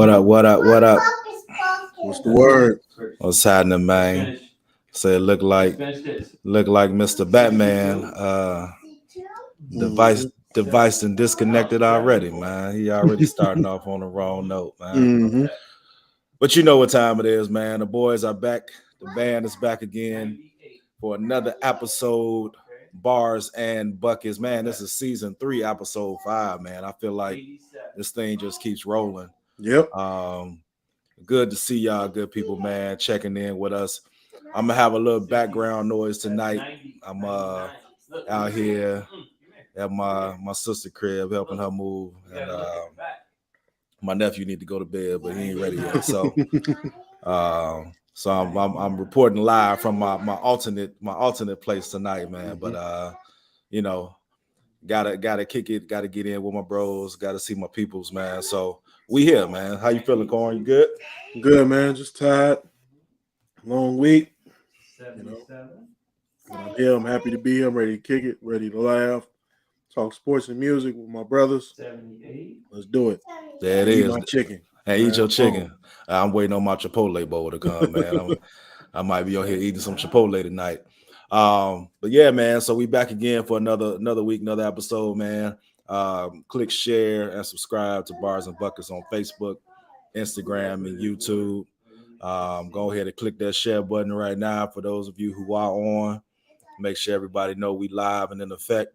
What up? What up? What up? What's the word? What's happening, man? Say look like Mr. Batman. Device Mm-hmm. device and disconnected already, man. He already starting off on the wrong note, man. Mm-hmm. But you know what time it is, man. The boys are back. The band is back again for another episode. Bars and Buckets, man. This is season 3, episode 5, man. I feel like this thing just keeps rolling. Yep. Good to see y'all, good people, man, checking in with us. I'm gonna have a little background noise tonight. I'm out here at my sister crib helping her move, and my nephew need to go to bed, but he ain't ready yet. So I'm reporting live from my alternate place tonight, man. But you know, gotta kick it, gotta get in with my bros, gotta see my peoples, man. So we here, man. How you feeling, Corn? You good? Good, man. Just tired. Long week. You know. But I'm here. I'm happy to be here. I'm ready to kick it, ready to laugh, talk sports and music with my brothers. Let's do it. There it Eat is. my chicken. Hey, eat your chicken. I'm waiting on my Chipotle bowl to come, man. I might be on here eating some Chipotle tonight. But yeah, man. So we back again for another week, another episode, man. Click share and subscribe to Bars and Buckets on Facebook, Instagram, and YouTube. Go ahead and click that share button right now for those of you who are on. Make sure everybody know we live and in effect.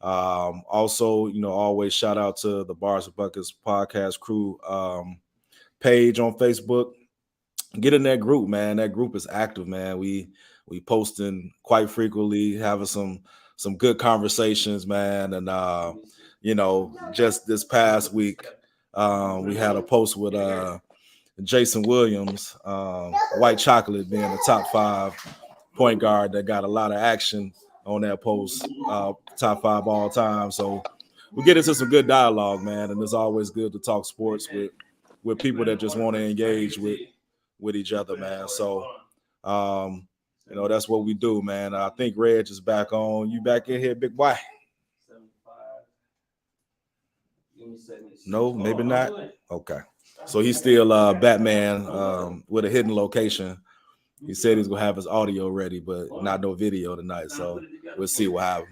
Also, always shout out to the Bars and Buckets podcast crew page on Facebook. Get in that group, man. That group is active, man. We posting quite frequently, having some good conversations, man. And just this past week, we had a post with Jason Williams, White Chocolate being the top 5 point guard that got a lot of action on that post, top 5 all time. So we get into some good dialogue, man, and it's always good to talk sports with people that just want to engage with each other, man. So that's what we do, man. I think Reg is back on. You back in here, big boy? No, maybe not. Okay. So he's still Batman with a hidden location. He said he's gonna have his audio ready, but not no video tonight. So we'll see what happens.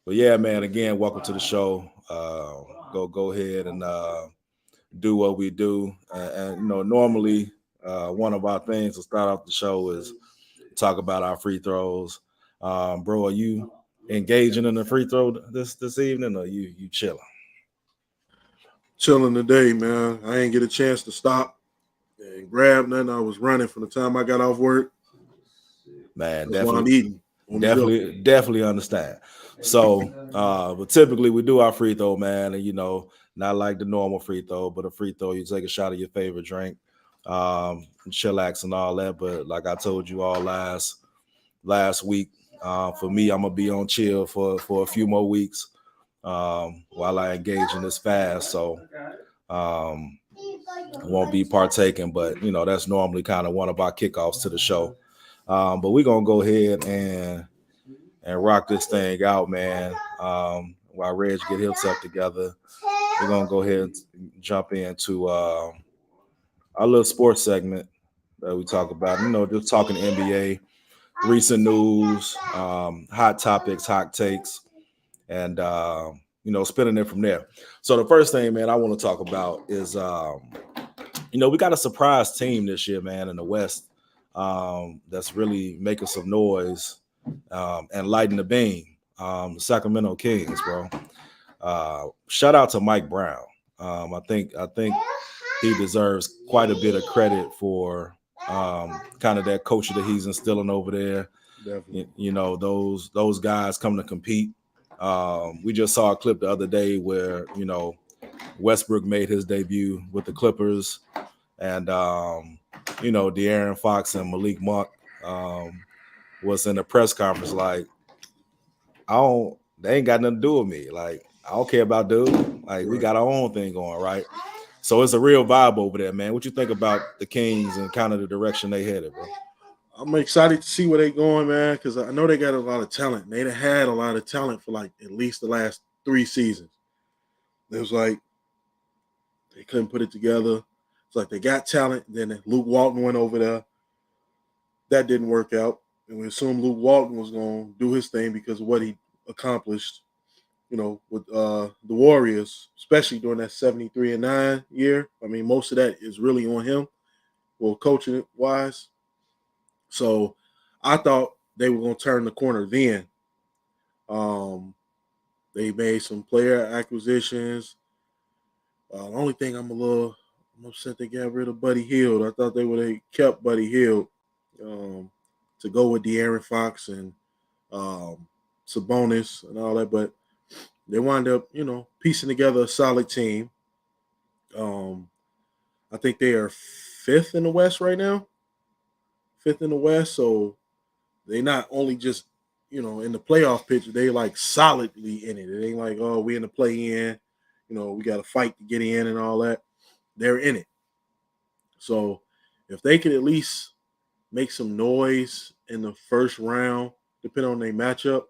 But yeah, man. Again, welcome to the show. Go ahead and do what we do. And normally one of our things to start off the show is talk about our free throws. Bro, are you engaging in the free throw this evening, or you chilling? Chilling today, man. I ain't get a chance to stop and grab nothing. I was running from the time I got off work. Man, That's why I'm eating. Definitely understand. So, but typically we do our free throw, man, and not like the normal free throw, but a free throw, you take a shot of your favorite drink, chillax and all that. But like I told you all last week, for me, I'm gonna be on chill for a few more weeks while I engage in this fast. So won't be partaking, but that's normally kind of one of our kickoffs to the show. But we're gonna go ahead and rock this thing out, man. While Reg get himself together, we're gonna go ahead and jump into our little sports segment that we talk about. Just talking NBA, recent news, hot topics, hot takes, and spinning it from there. So the first thing, man, I want to talk about is we got a surprise team this year, man, in the West. That's really making some noise and lighting the beam. The Sacramento Kings, bro. Shout out to Mike Brown. I think he deserves quite a bit of credit for kind of that culture that he's instilling over there. Definitely. Those guys come to compete. We just saw a clip the other day where Westbrook made his debut with the Clippers, and De'Aaron Fox and Malik Monk was in a press conference like, they ain't got nothing to do with me. Like, I don't care about dude. Like, we got our own thing going, right? So it's a real vibe over there, man. What you think about the Kings and kind of the direction they headed, bro? I'm excited to see where they're going, man, because I know they got a lot of talent. They had a lot of talent for like at least the last 3 seasons. It was like They couldn't put it together. It's like they got talent. Then Luke Walton went over there. That didn't work out. And we assumed Luke Walton was going to do his thing because of what he accomplished, with the Warriors, especially during that 73-9 year. I mean, most of that is really on him, coaching wise. So I thought they were going to turn the corner then. They made some player acquisitions. The only thing I'm upset they got rid of Buddy Hield. I thought they would have kept Buddy Hield to go with De'Aaron Fox and Sabonis and all that, but they wound up, piecing together a solid team. I think they are 5th in the West right now. 5th in the West, so they not only just, in the playoff picture, they like solidly in it. It ain't like, oh, we in the play-in, we got to fight to get in and all that. They're in it. So if they could at least make some noise in the first round, depending on their matchup,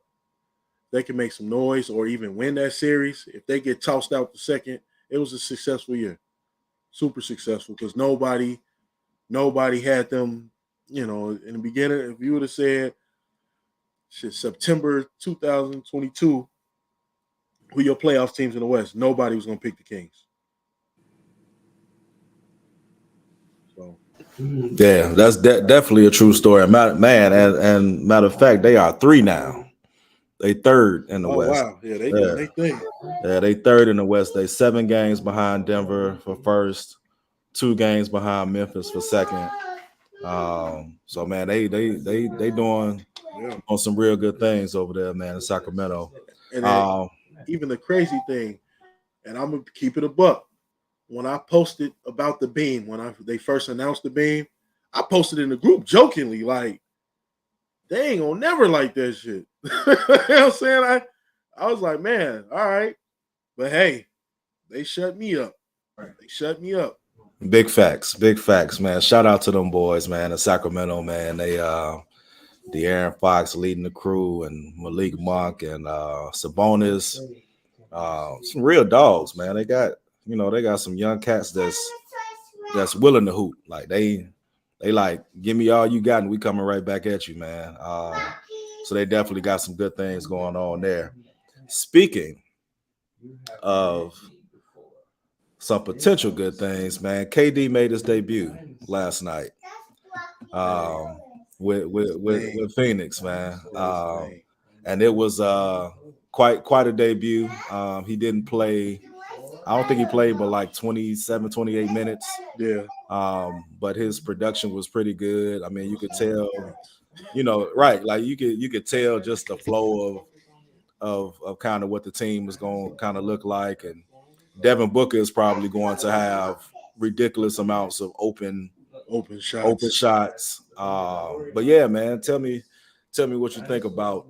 they can make some noise or even win that series. If they get tossed out the second, it was a successful year. Super successful because nobody had them, in the beginning. If you would have said September 2022, who your playoff teams in the West, nobody was going to pick the Kings. So, yeah, that's definitely a true story, man. And matter of fact, they are 3 now. They 3rd in the West. Wow, yeah, they doing their thing. Yeah, they 3rd in the West. They 7 games behind Denver for first, 2 games behind Memphis for second. So man, they doing on some real good things over there, man, in Sacramento. And even the crazy thing, and I'm gonna keep it a buck. When I posted about the beam, they first announced the beam, I posted in the group jokingly, like, they ain't gonna never like that shit. You know what I'm saying? I was like, man, all right. But hey, they shut me up. They shut me up. Big facts, man. Shout out to them boys, man, in Sacramento, man. They De'Aaron Fox leading the crew and Malik Monk and Sabonis. Some real dogs, man. They got some young cats that's willing to hoop. Like they like, give me all you got and we coming right back at you, man. So they definitely got some good things going on there. Speaking of some potential good things, man, KD made his debut last night with Phoenix, man. And it was quite a debut. He didn't play. I don't think he played but like 27, 28 minutes. Yeah. But his production was pretty good. I mean, you could tell, right? Like you could tell just the flow of kind of what the team was going to kind of look like. And Devin Booker is probably going to have ridiculous amounts of open shots. But yeah, man, tell me what you think about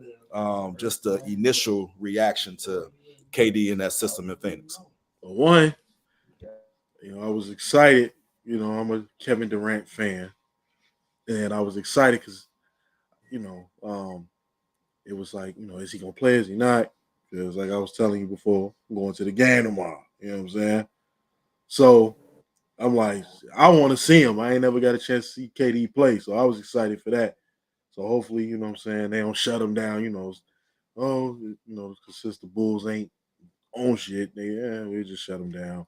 just the initial reaction to KD in that system in Phoenix. One, I was excited. I'm a Kevin Durant fan, and I was excited because, it was like, is he gonna play? Is he not? It was like I was telling you before, I'm going to the game tomorrow. You know what I'm saying? So I'm like, I want to see him. I ain't never got a chance to see KD play, so I was excited for that. So hopefully, you know what I'm saying, they don't shut him down. Because since the Bulls ain't on shit, we just shut him down.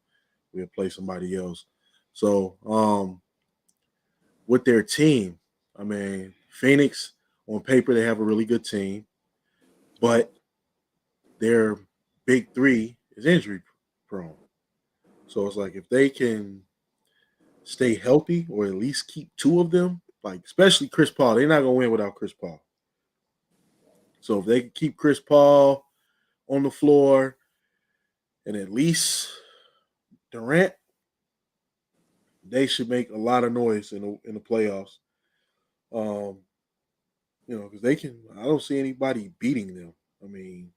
We'll play somebody else. So with their team, I mean, Phoenix, on paper, they have a really good team, but their big three is injury prone. So it's like if they can stay healthy or at least keep 2 of them, like especially Chris Paul, they're not going to win without Chris Paul. So if they can keep Chris Paul on the floor and at least Durant, they should make a lot of noise in the playoffs. Because I don't see anybody beating them. I mean,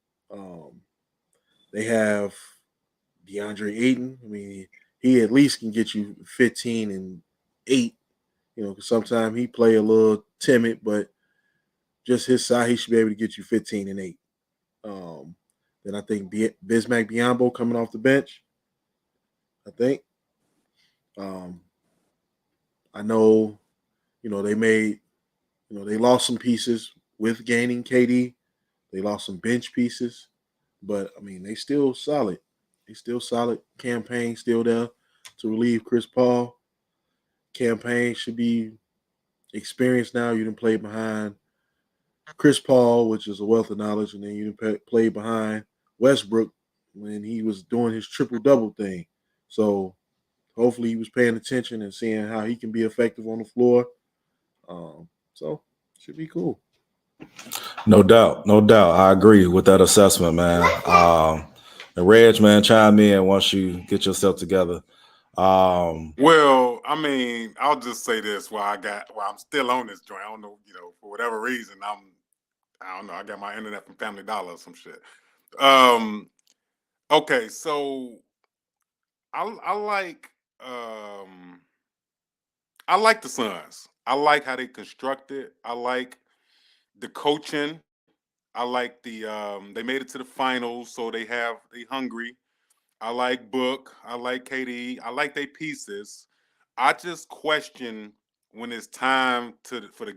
they have DeAndre Ayton. I mean, he at least can get you 15 and 8. Because sometimes he play a little timid, but just his side, he should be able to get you 15 and 8. Then I think Bismack Biyombo coming off the bench. I think I know, they lost some pieces with gaining KD. They lost some bench pieces, but I mean, they still solid. They still solid. Campaign still there to relieve Chris Paul. Campaign should be experienced now. You didn't play behind Chris Paul, which is a wealth of knowledge, and then you didn't play behind Westbrook when he was doing his triple-double thing. So hopefully he was paying attention and seeing how he can be effective on the floor. So should be cool. No doubt. I agree with that assessment, man. And Reg, man, chime in once you get yourself together. Well, I mean, I'll just say this while I'm still on this joint. I don't know, for whatever reason, I don't know, I got my internet from Family Dollar or some shit. Okay, so I like the Suns. I like how they constructed. I like the coaching. I like the they made it to the finals, so they hungry. I like Book. I like KD. I like their pieces. I just question when it's time for the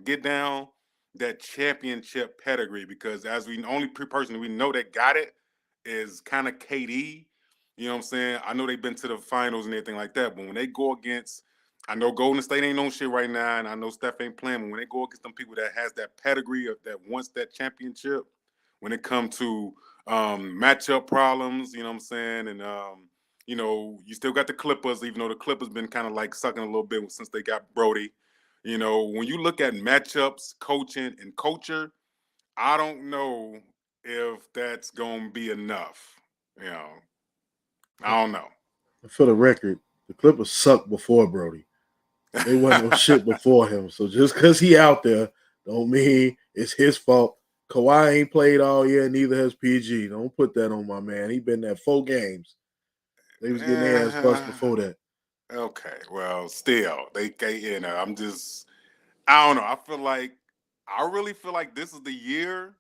get down that championship pedigree, because as we only person we know that got it is kind of KD. You know what I'm saying? I know they've been to the finals and everything like that, but when they go against, I know Golden State ain't no shit right now, and I know Steph ain't playing, but when they go against them people that has that pedigree of that wants that championship, when it comes to matchup problems, you know what I'm saying? And, you still got the Clippers, even though the Clippers been kind of like sucking a little bit since they got Brody. When you look at matchups, coaching, and culture, I don't know if that's going to be enough. I don't know. For the record, the Clippers sucked before Brody. They wasn't no shit before him. So just because he out there don't mean it's his fault. Kawhi ain't played all year, neither has PG. Don't put that on my man. He been there 4 games. They was getting their ass bust before that. Okay, well, still, I don't know. I really feel like this is the year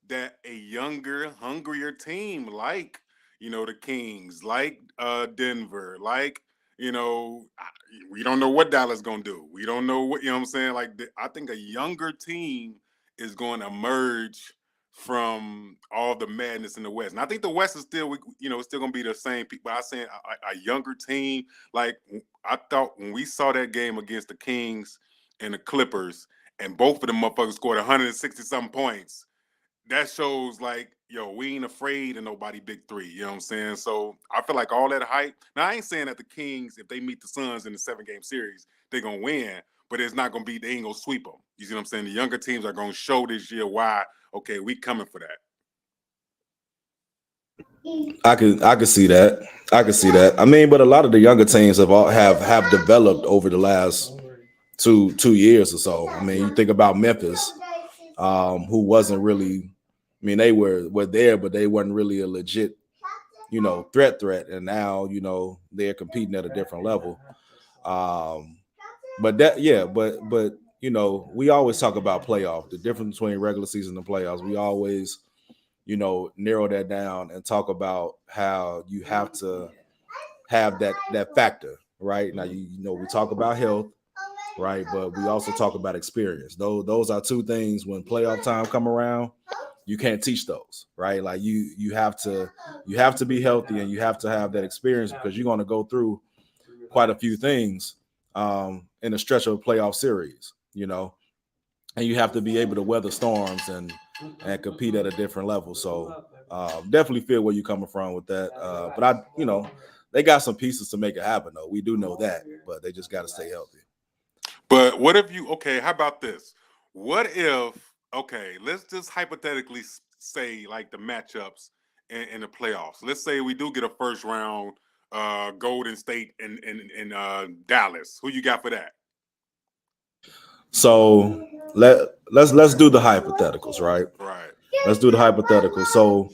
that a younger, hungrier team like, the Kings, like Denver, like, we don't know what Dallas going to do. We don't know what, you know what I'm saying? I think a younger team is going to emerge from all the madness in the West. And I think the West is still, it's still going to be the same people. I'm saying a younger team. Like, I thought when we saw that game against the Kings and the Clippers, and both of them motherfuckers scored 160-something points, that shows we ain't afraid of nobody big three. You know what I'm saying? So I feel like all that hype. Now, I ain't saying that the Kings, if they meet the Suns in the 7-game series, they're going to win, but it's not going to be, they ain't going to sweep them. You see what I'm saying? The younger teams are going to show this year why, okay, we coming for that. I could see that. I mean, but a lot of the younger teams have developed over the last two years or so. I mean, you think about Memphis, who wasn't really, I mean, they were there, but they wasn't really a legit, threat. And now, they're competing at a different level. But we always talk about playoff, the difference between regular season and playoffs. We always, narrow that down and talk about how you have to have that factor, right? Now, we talk about health, right? But we also talk about experience. Those are two things when playoff time come around, you can't teach those, right? Like you have to be healthy and you have to have that experience, because you're going to go through quite a few things in a stretch of a playoff series, and you have to be able to weather storms and compete at a different level. So definitely feel where you're coming from with that. But they got some pieces to make it happen, though. We do know that, but they just got to stay healthy. But what if how about this? What if, let's just hypothetically say the matchups in the playoffs. Let's say we do get a first round Golden State and Dallas. Who you got for that? So let's do the hypotheticals, right? Right. Let's do the hypotheticals. So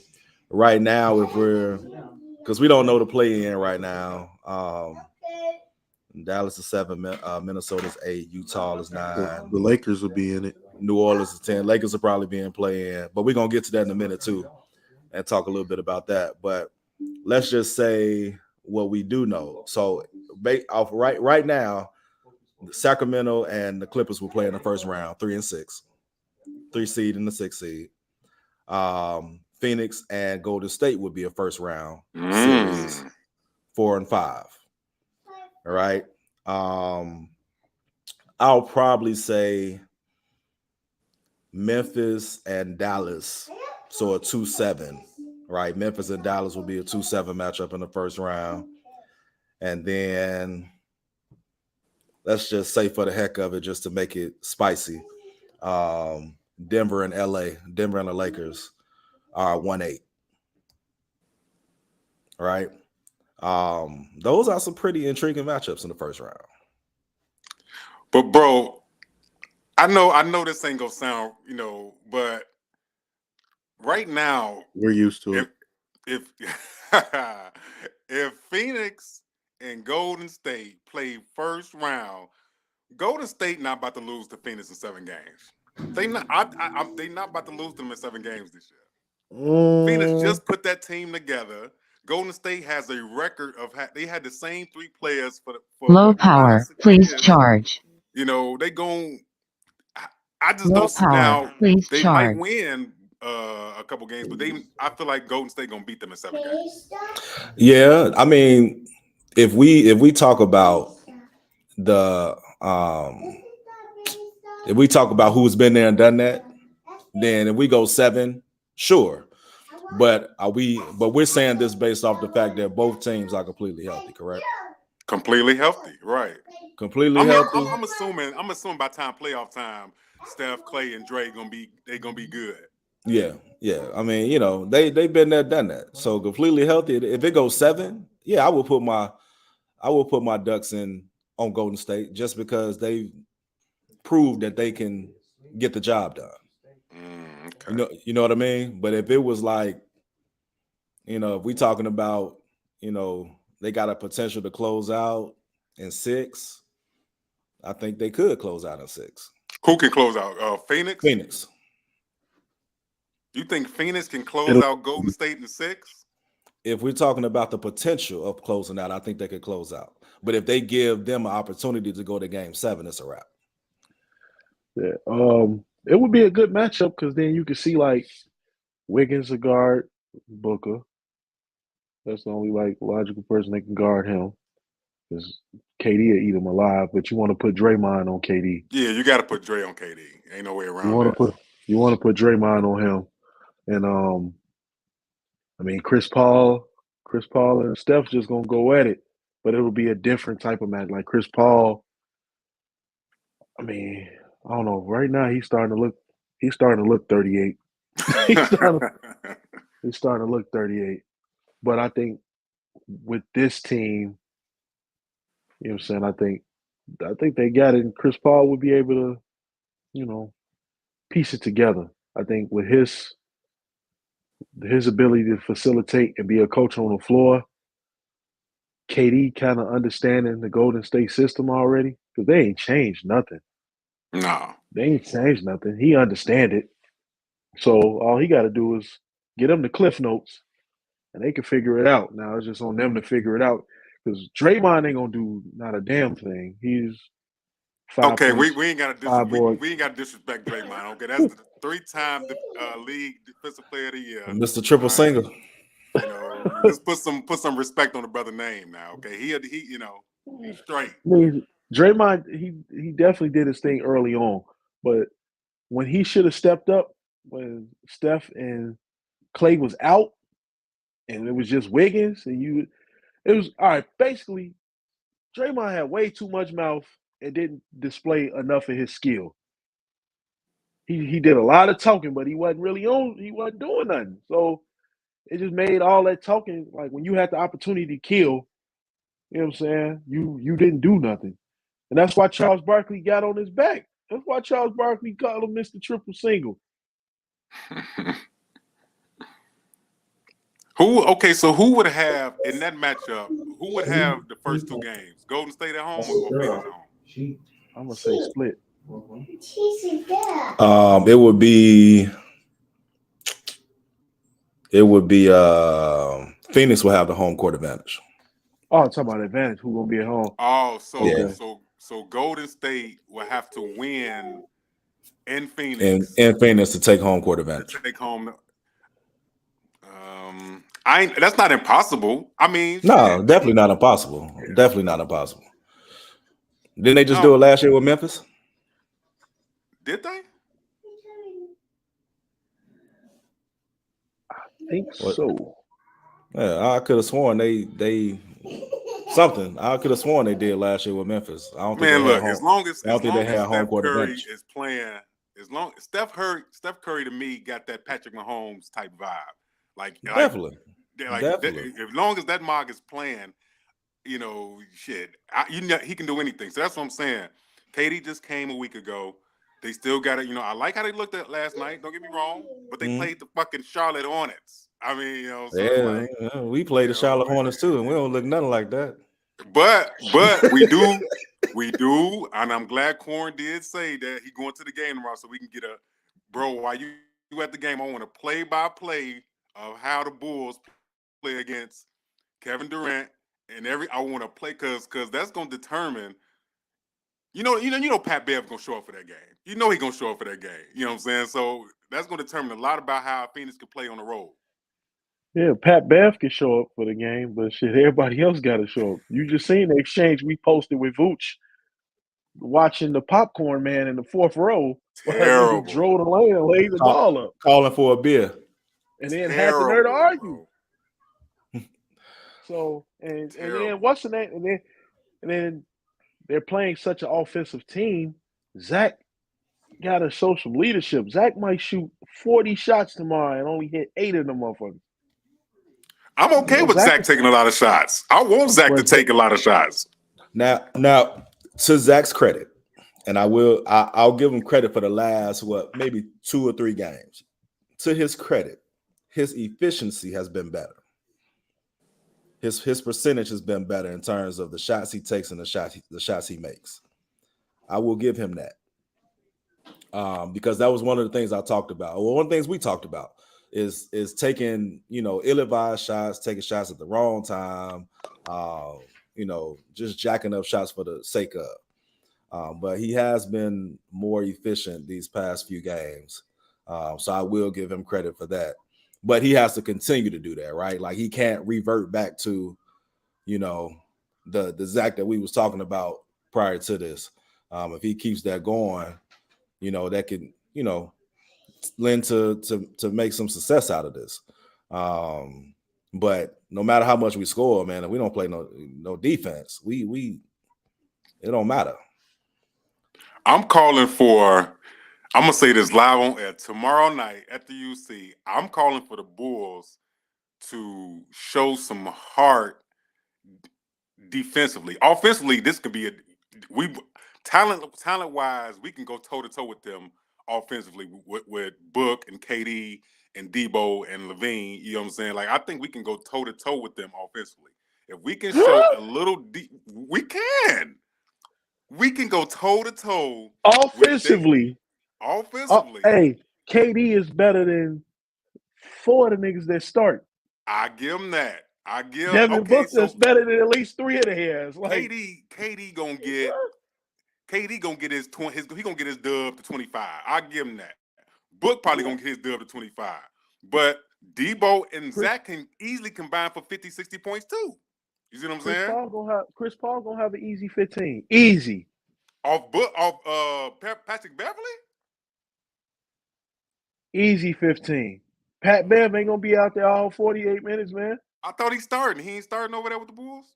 right now, because we don't know the play in right now. Dallas is 7, Minnesota's 8, Utah is 9. The Lakers will be in it. New Orleans is 10. Lakers will probably be in play-in, but we're gonna get to that in a minute too, and talk a little bit about that. But let's just say what we do know. So right now, Sacramento and the Clippers will play in the first round, 3 and 6, 3 seed and the 6 seed. Phoenix and Golden State would be a first round series, 4 and 5. All right. I'll probably say Memphis and Dallas. So a 2-7, right? Memphis and Dallas will be a 2-7 matchup in the first round. And then let's just say for the heck of it, just to make it spicy, Denver and LA, Denver and the Lakers are 1-8. Right? Those are some pretty intriguing matchups in the first round. But bro, I know this ain't gonna sound, but right now We're used to it. If if Phoenix and Golden State play first round, Golden State not about to lose to Phoenix in 7 games. They not about to lose them in 7 games this year. Phoenix just put that team together. Golden State has a record of they had the same 3 players for low power. Please years. Charge. They gon'. I just Low don't see power. now. Please They charge. might win a couple games, but I feel like Golden State gonna beat them in 7 games. Yeah, I mean, if we talk about the if we talk about who's been there and done that, then if we go 7, sure. But we're saying this based off the fact that both teams are completely healthy, correct? Completely healthy, right? Completely healthy. I'm assuming by time playoff time, Steph, Clay, and Dre gonna be good. Yeah. I mean, they've been there, done that. So completely healthy. If it goes 7, yeah, I will put my ducks in on Golden State just because they proved that they can get the job done. Okay. You know what I mean? But if it was like, if we talking about, they got a potential to close out in 6, I think they could close out in 6. Who can close out? Phoenix? Phoenix. You think Phoenix can close out Golden State in 6? If we're talking about the potential of closing out, I think they could close out. But if they give them an opportunity to go to game 7, it's a wrap. Yeah. It would be a good matchup because then you could see like Wiggins to guard Booker. That's the only logical person that can guard him. Because KD will eat him alive, but you want to put Draymond on KD. Yeah, you got to put Dre on KD. Ain't no way around You want to put Draymond on him, and I mean Chris Paul and Steph's just gonna go at it, but it'll be a different type of match. Like Chris Paul, I mean, I don't know. Right now he's starting to look 38. he's starting to look 38. But I think with this team, you know what I'm saying, I think they got it, and Chris Paul would be able to, piece it together. I think with his ability to facilitate and be a coach on the floor, KD kind of understanding the Golden State system already, because they ain't changed nothing. No. They ain't changed nothing. He understand it. So all he got to do is get them the cliff notes, and they can figure it out. Now it's just on them to figure it out, because Draymond ain't gonna do not a damn thing. He's 5 okay. points, We ain't got to disrespect Draymond. Okay, that's the 3-time league defensive player of the year, Mr. Triple Single. Just put some respect on the brother name now. Okay, he he's straight. I mean, Draymond, he definitely did his thing early on, but when he should have stepped up, when Steph and Clay was out, and it was just Wiggins, and it was all right. Basically, Draymond had way too much mouth and didn't display enough of his skill. He did a lot of talking, but he wasn't doing nothing. So it just made all that talking, like when you had the opportunity to kill, you know what I'm saying? You didn't do nothing. And that's why Charles Barkley got on his back. That's why Charles Barkley called him Mr. Triple Single. So who would have in that matchup? Who would have the first 2 games? Golden State at home or Phoenix at home? I'm gonna say split. It would be Phoenix will have the home court advantage. Oh, I'm talking about advantage. Who gonna be at home? Oh, so Yeah. so Golden State will have to win in And Phoenix Phoenix to take home court to advantage. take home. That's not impossible. I mean, No, shit. definitely not impossible. Yeah. Definitely not impossible. Didn't they just No. do it last year with Memphis? Did they? I think What? so. Yeah, I could have sworn they something. I could have sworn they did last year with Memphis. I don't think Man, they had look, home. as long as I don't think they had home Steph court Curry advantage. is playing, Steph Curry to me got that Patrick Mahomes type vibe. Definitely. Definitely. As long as that Mog is playing, shit, he can do anything. So that's what I'm saying. KD just came a week ago. They still got it. I like how they looked at last night. Don't get me wrong, but they played the fucking Charlotte Hornets. I mean, so it's like, we played the Charlotte Hornets too, and we don't look nothing like that. But we do, and I'm glad Corn did say that he going to the game tomorrow, so we can get a bro. While you at the game, I want a play-by-play of how the Bulls play against Kevin Durant and I want to play because that's going to determine. You know, Pat Bev gonna show up for that game. You know he gonna show up for that game. You know what I'm saying? So that's gonna determine a lot about how Phoenix can play on the road. Yeah, Pat Bev can show up for the game, but shit, everybody else got to show up. You just seen the exchange we posted with Vooch watching the popcorn man in the fourth row. Terrible. Nigga drove the lane and laid the ball up. Calling for a beer. And then had the nerve to argue. Bro. So, and then what's the name? And then they're playing such an offensive team. Zach got to show some leadership. Zach might shoot 40 shots tomorrow and only hit 8 of them motherfuckers. I'm okay with Zach taking a lot of shots. I want Zach to take a lot of shots. Now, to Zach's credit, and I'll give him credit for the last maybe 2 or 3 games. To his credit, his efficiency has been better. His percentage has been better in terms of the shots he takes and the shots he makes. I will give him that. Because that was one of the things I talked about. Well, one of the things we talked about is taking, ill-advised shots, taking shots at the wrong time, just jacking up shots for the sake of. But he has been more efficient these past few games. So I will give him credit for that. But he has to continue to do that, right? Like he can't revert back to, the Zach that we was talking about prior to this. If he keeps that going, that could, lend to make some success out of this. But no matter how much we score, man, if we don't play no defense, it don't matter. I'm calling for, I'm gonna say this live on air tomorrow night at the UC. I'm calling for the Bulls to show some heart defensively. Offensively, this could be talent wise, we can go toe to toe with them offensively with Book and KD and Debo and Levine. You know what I'm saying? Like I think we can go toe to toe with them offensively. If we can show a little we can go toe to toe offensively. Hey, KD is better than 4 of the niggas that start. I give him that. Devin Booker is better than at least 3 of the hairs. Like KD gonna get his 20. He gonna get his dub to 25. I give him that. Book probably gonna get his dub to 25. But Debo and Zach can easily combine for 50, 60 points too. You see what I'm saying? Chris Paul gonna have an easy 15. Easy. Off Patrick Beverly? Easy 15. Pat Bev ain't gonna be out there all 48 minutes, man. I thought he's starting. He ain't starting over there with the Bulls?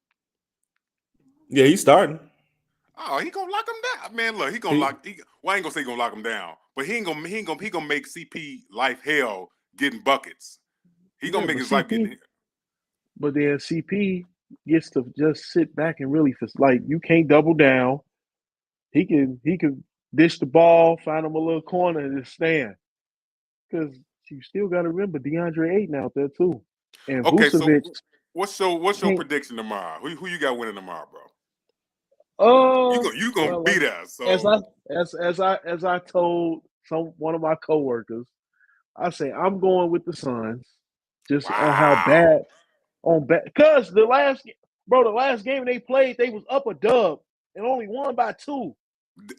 Yeah, he's starting. Oh, he gonna lock him down. Man, look, I ain't gonna say he gonna lock him down, but he gonna make CP life hell getting buckets. He gonna make his life getting. But then CP gets to just sit back and really, like, you can't double down. He can dish the ball, find him a little corner, and just stand. Because you still got to remember DeAndre Ayton out there too. And okay, Vucevic, so what's your prediction tomorrow? Who you got winning tomorrow, bro? You gonna beat us. So as I told one of my coworkers, I say I'm going with the Suns, just on how bad because the Bro, the last game they played, they was up a dub and only won by 2.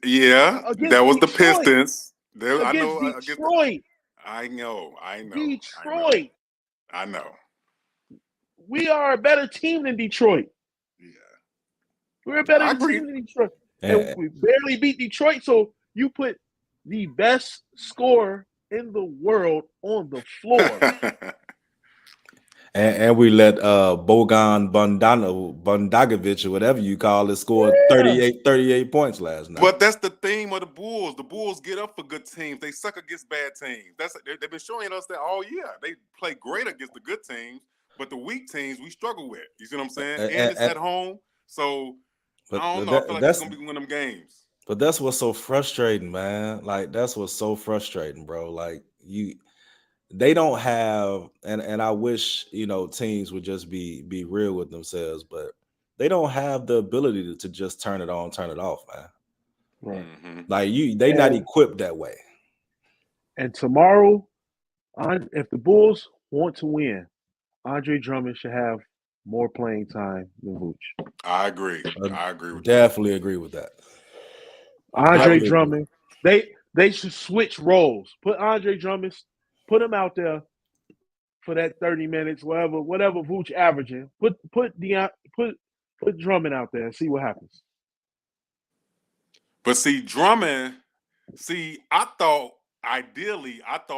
Yeah, Against that was the Detroit. Pistons. I Against know. Detroit. I know. Detroit. I know. We are a better team than Detroit. Yeah. We're a better I agree. team than Detroit. And we barely beat Detroit, so you put the best scorer in the world on the floor. And we let Bogan Bondagovic or whatever you call it score 38 points last night. But that's the theme of the Bulls. The Bulls get up for good teams. They suck against bad teams. They've been showing us that all year. They play great against the good teams, but the weak teams we struggle with. You see what I'm saying? And it's at home. So I don't know. I feel like it's gonna be one of them games. But that's what's so frustrating, man. Like that's what's so frustrating, bro. Like they don't have, and I wish teams would just be real with themselves, but they don't have the ability to just turn it on, turn it off, man. Right. Mm-hmm. Like they not equipped that way. And tomorrow, if the Bulls want to win, Andre Drummond should have more playing time than Vooch. I agree. I agree with Definitely agree with that. Andre Drummond, they should switch roles. Put Andre Drummond, put him out there for that 30 minutes, whatever Vooch averaging. Put Drummond out there and see what happens. But see, Drummond, I thought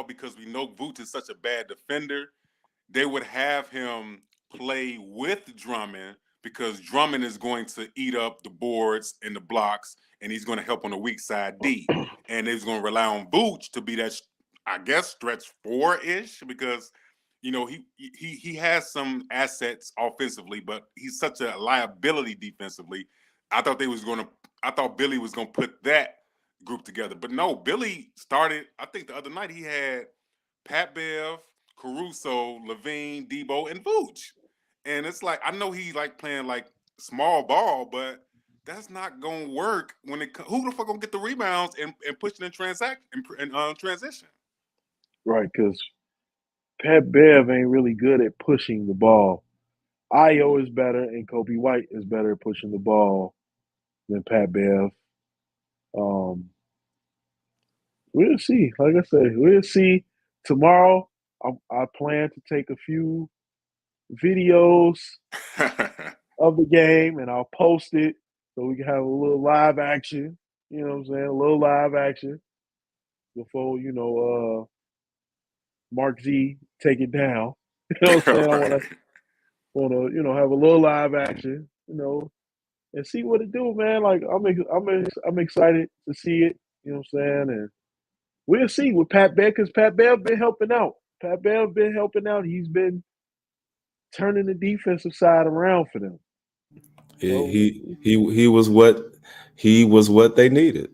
because we know Vooch is such a bad defender, they would have him play with Drummond because Drummond is going to eat up the boards and the blocks, and he's going to help on the weak side D. And he's going to rely on Vooch to be that, I guess, stretch 4-ish because, he has some assets offensively, but he's such a liability defensively. I thought Billy was going to put that group together. But no, Billy started, I think the other night he had Pat Bev, Caruso, Levine, Debo, and Vooch. And it's like, I know he like playing like small ball, but that's not going to work when who the fuck going to get the rebounds and push it in transition? Right, because Pat Bev ain't really good at pushing the ball. Ayo is better, and Kobe White is better at pushing the ball than Pat Bev. We'll see. Like I said, we'll see. Tomorrow, I plan to take a few videos of the game, and I'll post it so we can have a little live action. You know what I'm saying? A little live action before, Mark Z take it down. You know what I'm saying? Right. I want to, have a little live action, and see what it do, man. Like I'm excited to see it. You know what I'm saying? And we'll see with Pat Bev because Pat Bev been helping out. He's been turning the defensive side around for them. He was what they needed.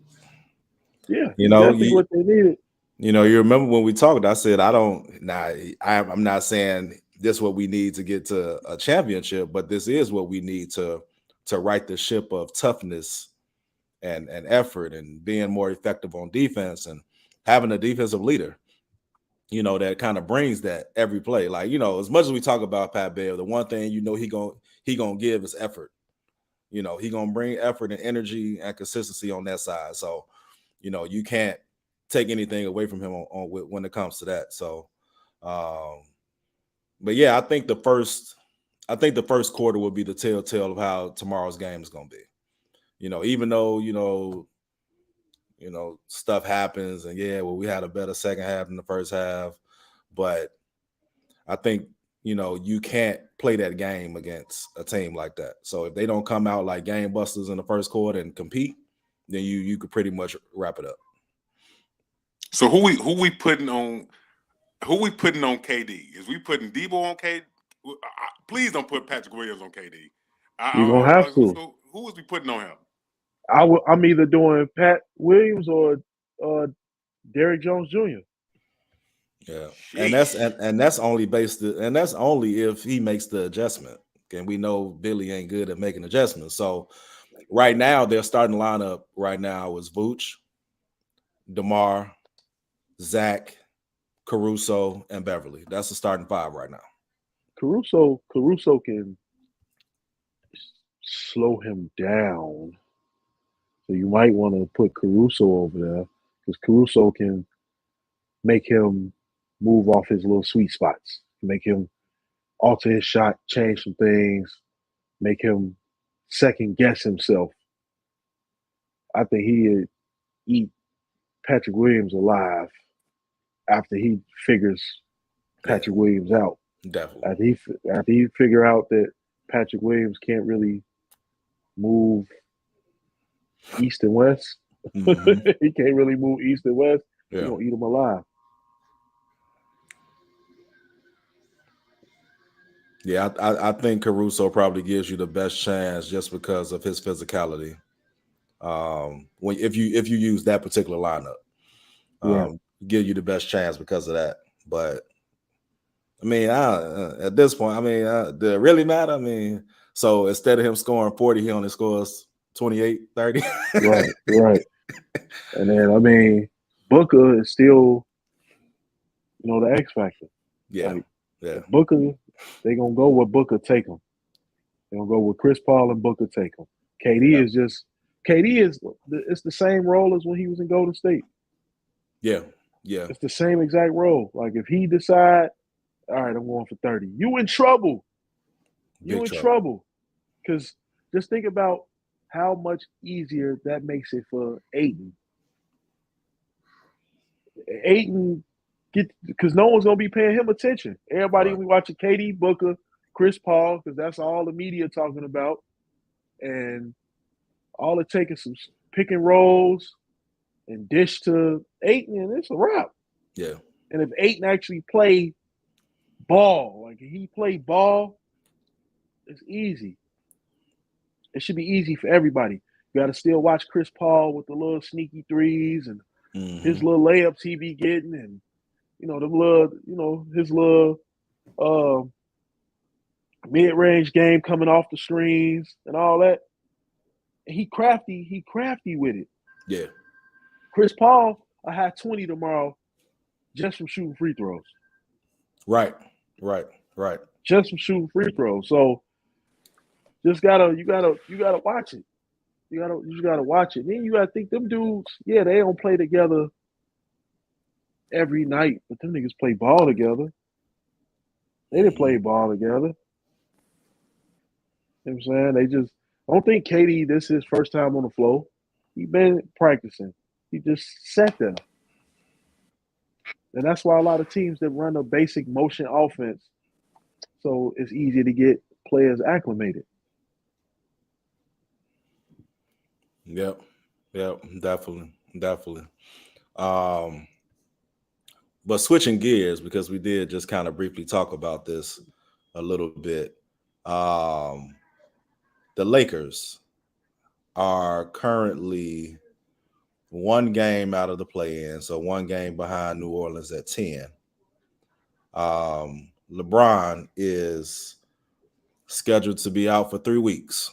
Yeah, exactly what they needed. You remember when we talked, I said, I'm not saying this is what we need to get to a championship, but this is what we need to right the ship of toughness and effort and being more effective on defense and having a defensive leader, that kind of brings that every play. Like, as much as we talk about Pat Bev, the one thing he gonna give is effort. He gonna bring effort and energy and consistency on that side. So, you can't take anything away from him on when it comes to that. So, but yeah, I think the first quarter will be the telltale of how tomorrow's game is gonna be. Even though stuff happens, and we had a better second half than the first half, but I think you can't play that game against a team like that. So if they don't come out like game busters in the first quarter and compete, then you could pretty much wrap it up. So who we putting on KD? Is we putting Debo on KD? Please don't put Patrick Williams on KD. You're gonna have to. So who is we putting on him? I'm either doing Pat Williams or Derrick Jones Jr. Yeah, and that's only that's only if he makes the adjustment. And we know Billy ain't good at making adjustments. So right now, their starting lineup right now is Vooch, DeMar, Zach, Caruso, and Beverly. That's the starting five right now. Caruso can slow him down. So you might want to put Caruso over there because Caruso can make him move off his little sweet spots, make him alter his shot, change some things, make him second guess himself. I think he'd eat Patrick Williams alive after he figures Patrick Williams out. Definitely. After he figure out that Patrick Williams can't really move east and west. Mm-hmm. He can't really move east and west. Yeah. He's gonna eat him alive. Yeah, I think Caruso probably gives you the best chance just because of his physicality. If you use that particular lineup, Right. give you the best chance because of that. But I mean, at this point, I mean, does it really matter? I mean, so instead of him scoring 40, he only scores 28, 30. Right. And then I mean, Booker is still, the X factor. Yeah, Like, yeah. Booker, they gonna go with Booker take him. They gonna go with Chris Paul and Booker take him. KD is it's the same role as when he was in Golden State. Yeah. It's the same exact role. Like if he decide, all right, I'm going for 30, you in trouble. You in trouble. Because just think about how much easier that makes it for Ayton. Because no one's gonna be paying him attention. Everybody will be watching KD, Booker, Chris Paul, because that's all the media talking about. And all it takes is some pick and rolls and dish to Ayton, and it's a wrap. Yeah. And if Ayton actually play ball, like he play ball, it's easy. It should be easy for everybody. You got to still watch Chris Paul with the little sneaky threes and his little layups he be getting, and his little mid-range game coming off the screens and all that. And he crafty with it. Yeah. Chris Paul, I had 20 tomorrow just from shooting free throws. Right. Just from shooting free throws. So you gotta watch it. You just gotta watch it. Then you gotta think them dudes, they don't play together every night, but them niggas play ball together. They didn't play ball together. You know what I'm saying? I don't think KD, this is his first time on the floor. He been practicing. He just sat there. And that's why a lot of teams that run a basic motion offense, so it's easy to get players acclimated. Yep, definitely. But switching gears, because we did just kind of briefly talk about this a little bit. The Lakers are currently one game out of the play-in, so one game behind New Orleans at 10. LeBron is scheduled to be out for 3 weeks.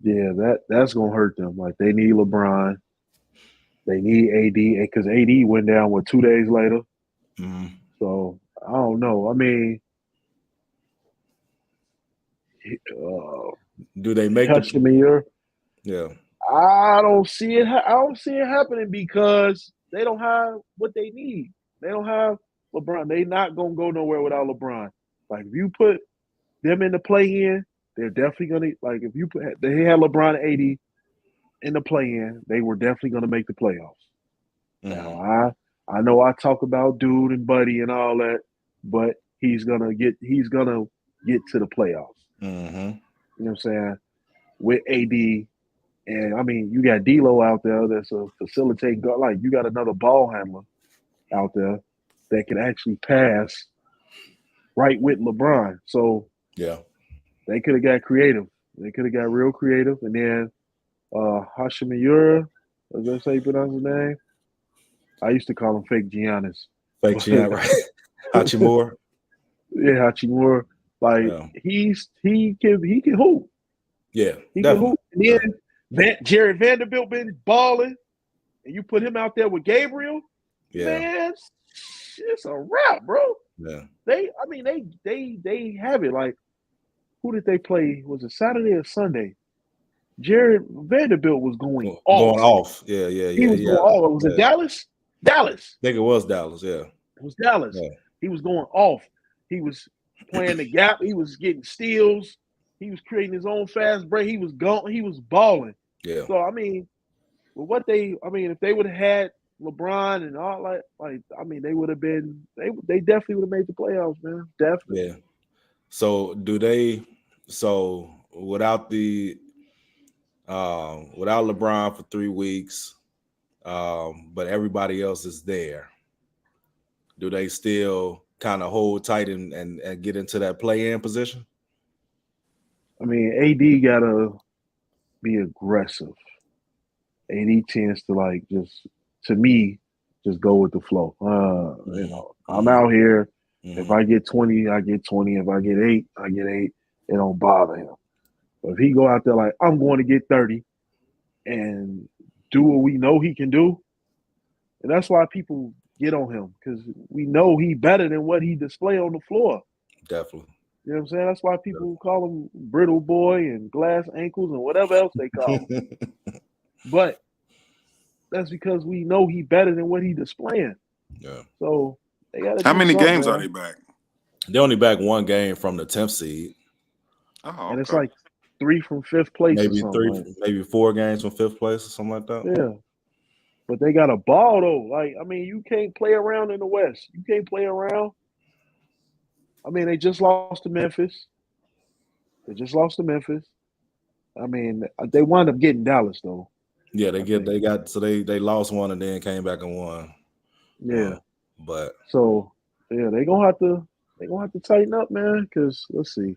Yeah, that's gonna hurt them. Like they need LeBron, they need AD, because AD went down 2 days later. So I don't know. I mean, do they make the? Yeah, I don't see it. I don't see it happening because they don't have what they need. They don't have LeBron. They not gonna go nowhere without LeBron. Like if you put them in the play-in, they're definitely gonna they had LeBron and AD in the play-in, they were definitely gonna make the playoffs. Now I know I talk about dude and buddy and all that, but he's gonna get to the playoffs. You know what I'm saying? With AD, and I mean you got D'Lo out there that's a facilitating guard. Like you got another ball handler out there that can actually pass right with LeBron. So yeah. They could have got creative. They could have got real creative. And then Hachimura, as I say, pronounce his name. I used to call him Fake Giannis. Fake Giannis, right? Hachimura. Yeah, Hachimura. Like he can hoop. Yeah, he can hoop. And then Jared Vanderbilt been balling, and you put him out there with Gabriel. Yeah, man, it's a wrap, bro. Yeah, they have it. Like who did they play? Was it Saturday or Sunday? Jared Vanderbilt was going Going off. off. Yeah. He was going off. Was it Dallas? Dallas. I think it was Dallas. Yeah. It was Dallas. Yeah. He was going off. He was playing the gap. He was getting steals. He was creating his own fast break. He was going. He was balling. Yeah. So I mean, if they would have had LeBron and all they would have been. They definitely would have made the playoffs, man. Definitely. Yeah. So do they? So without LeBron for 3 weeks, but everybody else is there. Do they still kind of hold tight and get into that play-in position? I mean, AD gotta be aggressive. AD tends to just go with the flow. I'm out here. Mm-hmm. If I get 20, I get 20. If I get 8, I get 8. It don't bother him. But if he go out there like, I'm going to get 30 and do what we know he can do, and that's why people get on him, because we know he better than what he display on the floor. Definitely. You know what I'm saying? That's why people call him brittle boy and glass ankles and whatever else they call him. But that's because we know he better than what he displaying. Yeah. So they got. How many games are they back? They're only back 1 game from the 10th seed. Oh, okay. And it's like 3 from 5th place. Maybe or 3, maybe 4 games from 5th place or something like that. Yeah. But they got a ball though. Like, I mean, you can't play around in the West. You can't play around. I mean, they just lost to Memphis. I mean, they wound up getting Dallas though. Yeah, they lost 1 and then came back and won. Yeah. But so yeah, they're gonna have to tighten up, man, because let's see.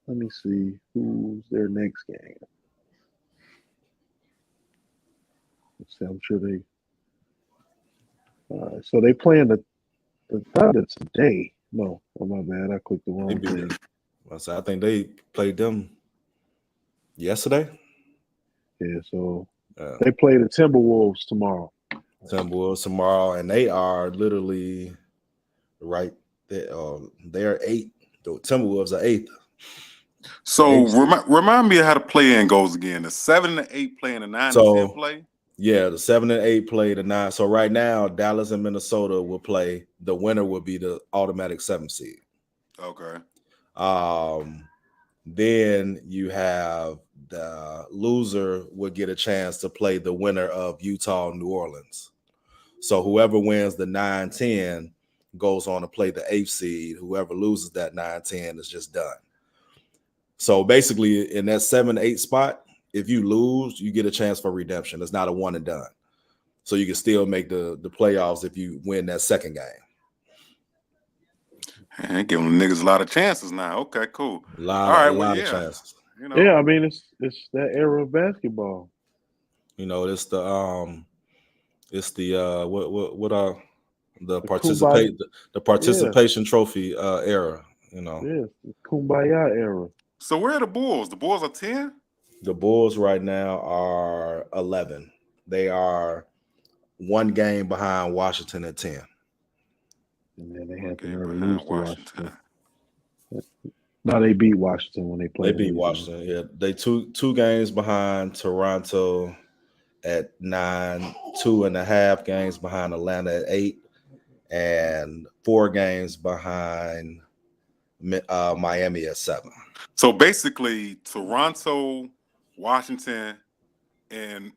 Let me see who's their next game. Let's see, I'm sure they so they playing the Thunder today. No, oh my bad, I clicked the wrong thing. I think they played them yesterday. Yeah, so they play the Timberwolves tomorrow. And they are literally right there. They're 8. The Timberwolves are 8th. So remind me of how the play-in goes again. The 7 and 8 play and the 9 and 10 play. Yeah, the 7 and 8 play, the 9. So right now, Dallas and Minnesota will play. The winner will be the automatic 7th seed. Okay. Then you have the loser would get a chance to play the winner of Utah and New Orleans. So whoever wins the 9-10 goes on to play the 8th seed. Whoever loses that 9-10 is just done. So basically, in that 7-8 spot, if you lose, you get a chance for redemption. It's not a one and done. So you can still make the playoffs if you win that second game. Man, giving the niggas a lot of chances now. Okay, cool. A lot of chances. You know? Yeah, I mean it's that era of basketball. You know, it's the participation trophy era. You know, yeah, the Kumbaya era. So where are the Bulls? The Bulls are 10? The Bulls right now are 11. They are 1 game behind Washington at 10. And then they had to lose to Washington. No, they beat Washington when they played. They beat Washington. Yeah, they two games behind Toronto at 9, 2.5 games behind Atlanta at 8, and 4 games behind Miami at 7. So basically, Toronto, Washington, and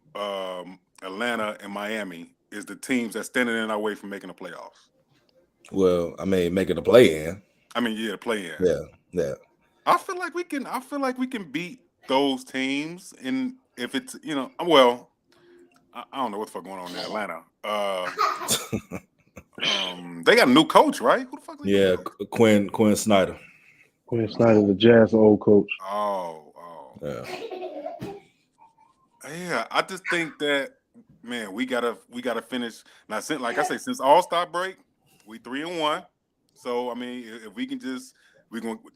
Atlanta and Miami is the teams that's standing in our way from making the playoffs. Well, I mean, making a play-in. I mean, yeah, the play-in. Yeah. I feel like we can beat those teams, and if it's well, I don't know what the fuck going on in Atlanta. They got a new coach, right? Who the fuck? Yeah, Quinn Snyder. Quinn Snyder, the Jazz old coach. Oh. Yeah, I just think that, man, we gotta finish now. Like I say, since All-Star break, we 3-1. So I mean, if we can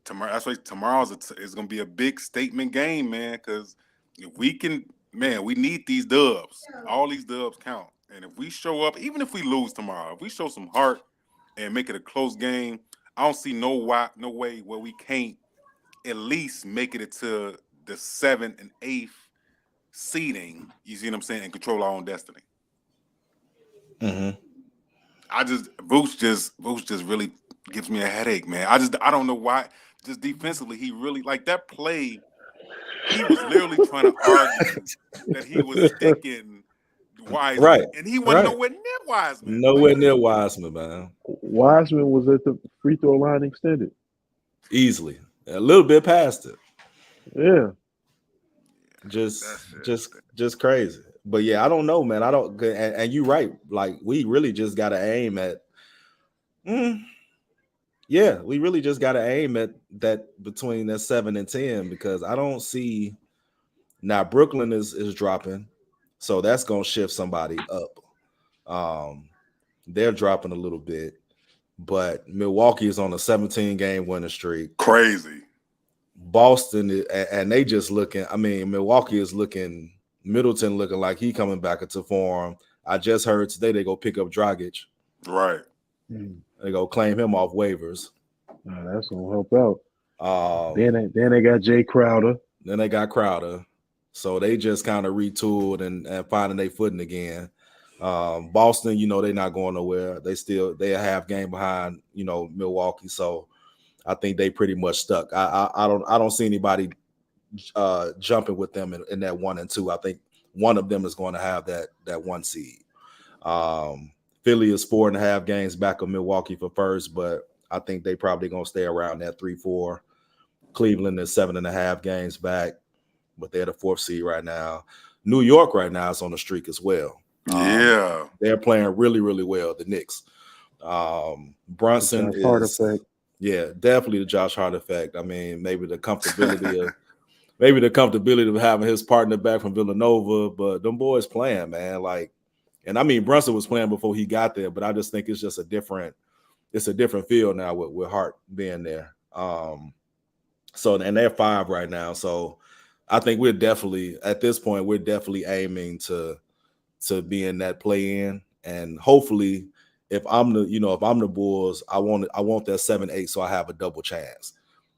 tomorrow. That's why tomorrow's is gonna be a big statement game, man. Because if we can, man, we need these dubs. All these dubs count. And if we show up, even if we lose tomorrow, if we show some heart and make it a close game, I don't see no way where we can't at least make it into the 7th and 8th seeding. You see what I'm saying? And control our own destiny. Mm-hmm. Vooch just really gives me a headache, man. I don't know why. Just defensively, he really like that play. He was literally trying to argue that he was sticking Wiseman, Right, and he wasn't right. nowhere near Wiseman. Nowhere near Wiseman, man. Wiseman was at the free throw line extended. Easily. A little bit past it. Yeah. Just crazy. But yeah, I don't know, man. I don't and you're right. Like we really just gotta aim at yeah, we really just gotta aim at that between that 7 and 10 because I don't see now Brooklyn is dropping, so that's gonna shift somebody up. They're dropping a little bit, but Milwaukee is on a 17-game winning streak. Crazy. Boston and they just looking. I mean, Milwaukee is looking. Middleton looking like he coming back into form. I just heard today they go pick up Dragic. Right. They go claim him off waivers. That's gonna help out. Then they got Jay Crowder. Then they got Crowder. So they just kind of retooled and finding their footing again. Boston, they're not going nowhere. They a half game behind, Milwaukee. So I think they pretty much stuck. I don't see anybody jumping with them in that 1 and 2. I think one of them is going to have that 1 seed. Philly is 4.5 games back of Milwaukee for first, but I think they probably going to stay around that 3-4. Cleveland is 7.5 games back, but they're the 4th seed right now. New York right now is on the streak as well. Yeah, they're playing really, really well. The Knicks. Brunson is effect. Yeah, definitely the Josh Hart effect. I mean, maybe the comfortability of having his partner back from Villanova, but them boys playing, man. Like, and I mean, Brunson was playing before he got there, but I just think it's just a different feel now with Hart being there. So and they're 5 right now. So I think we're definitely at this point aiming to be in that play-in, and hopefully if I'm the Bulls, I want that 7-8 so I have a double chance.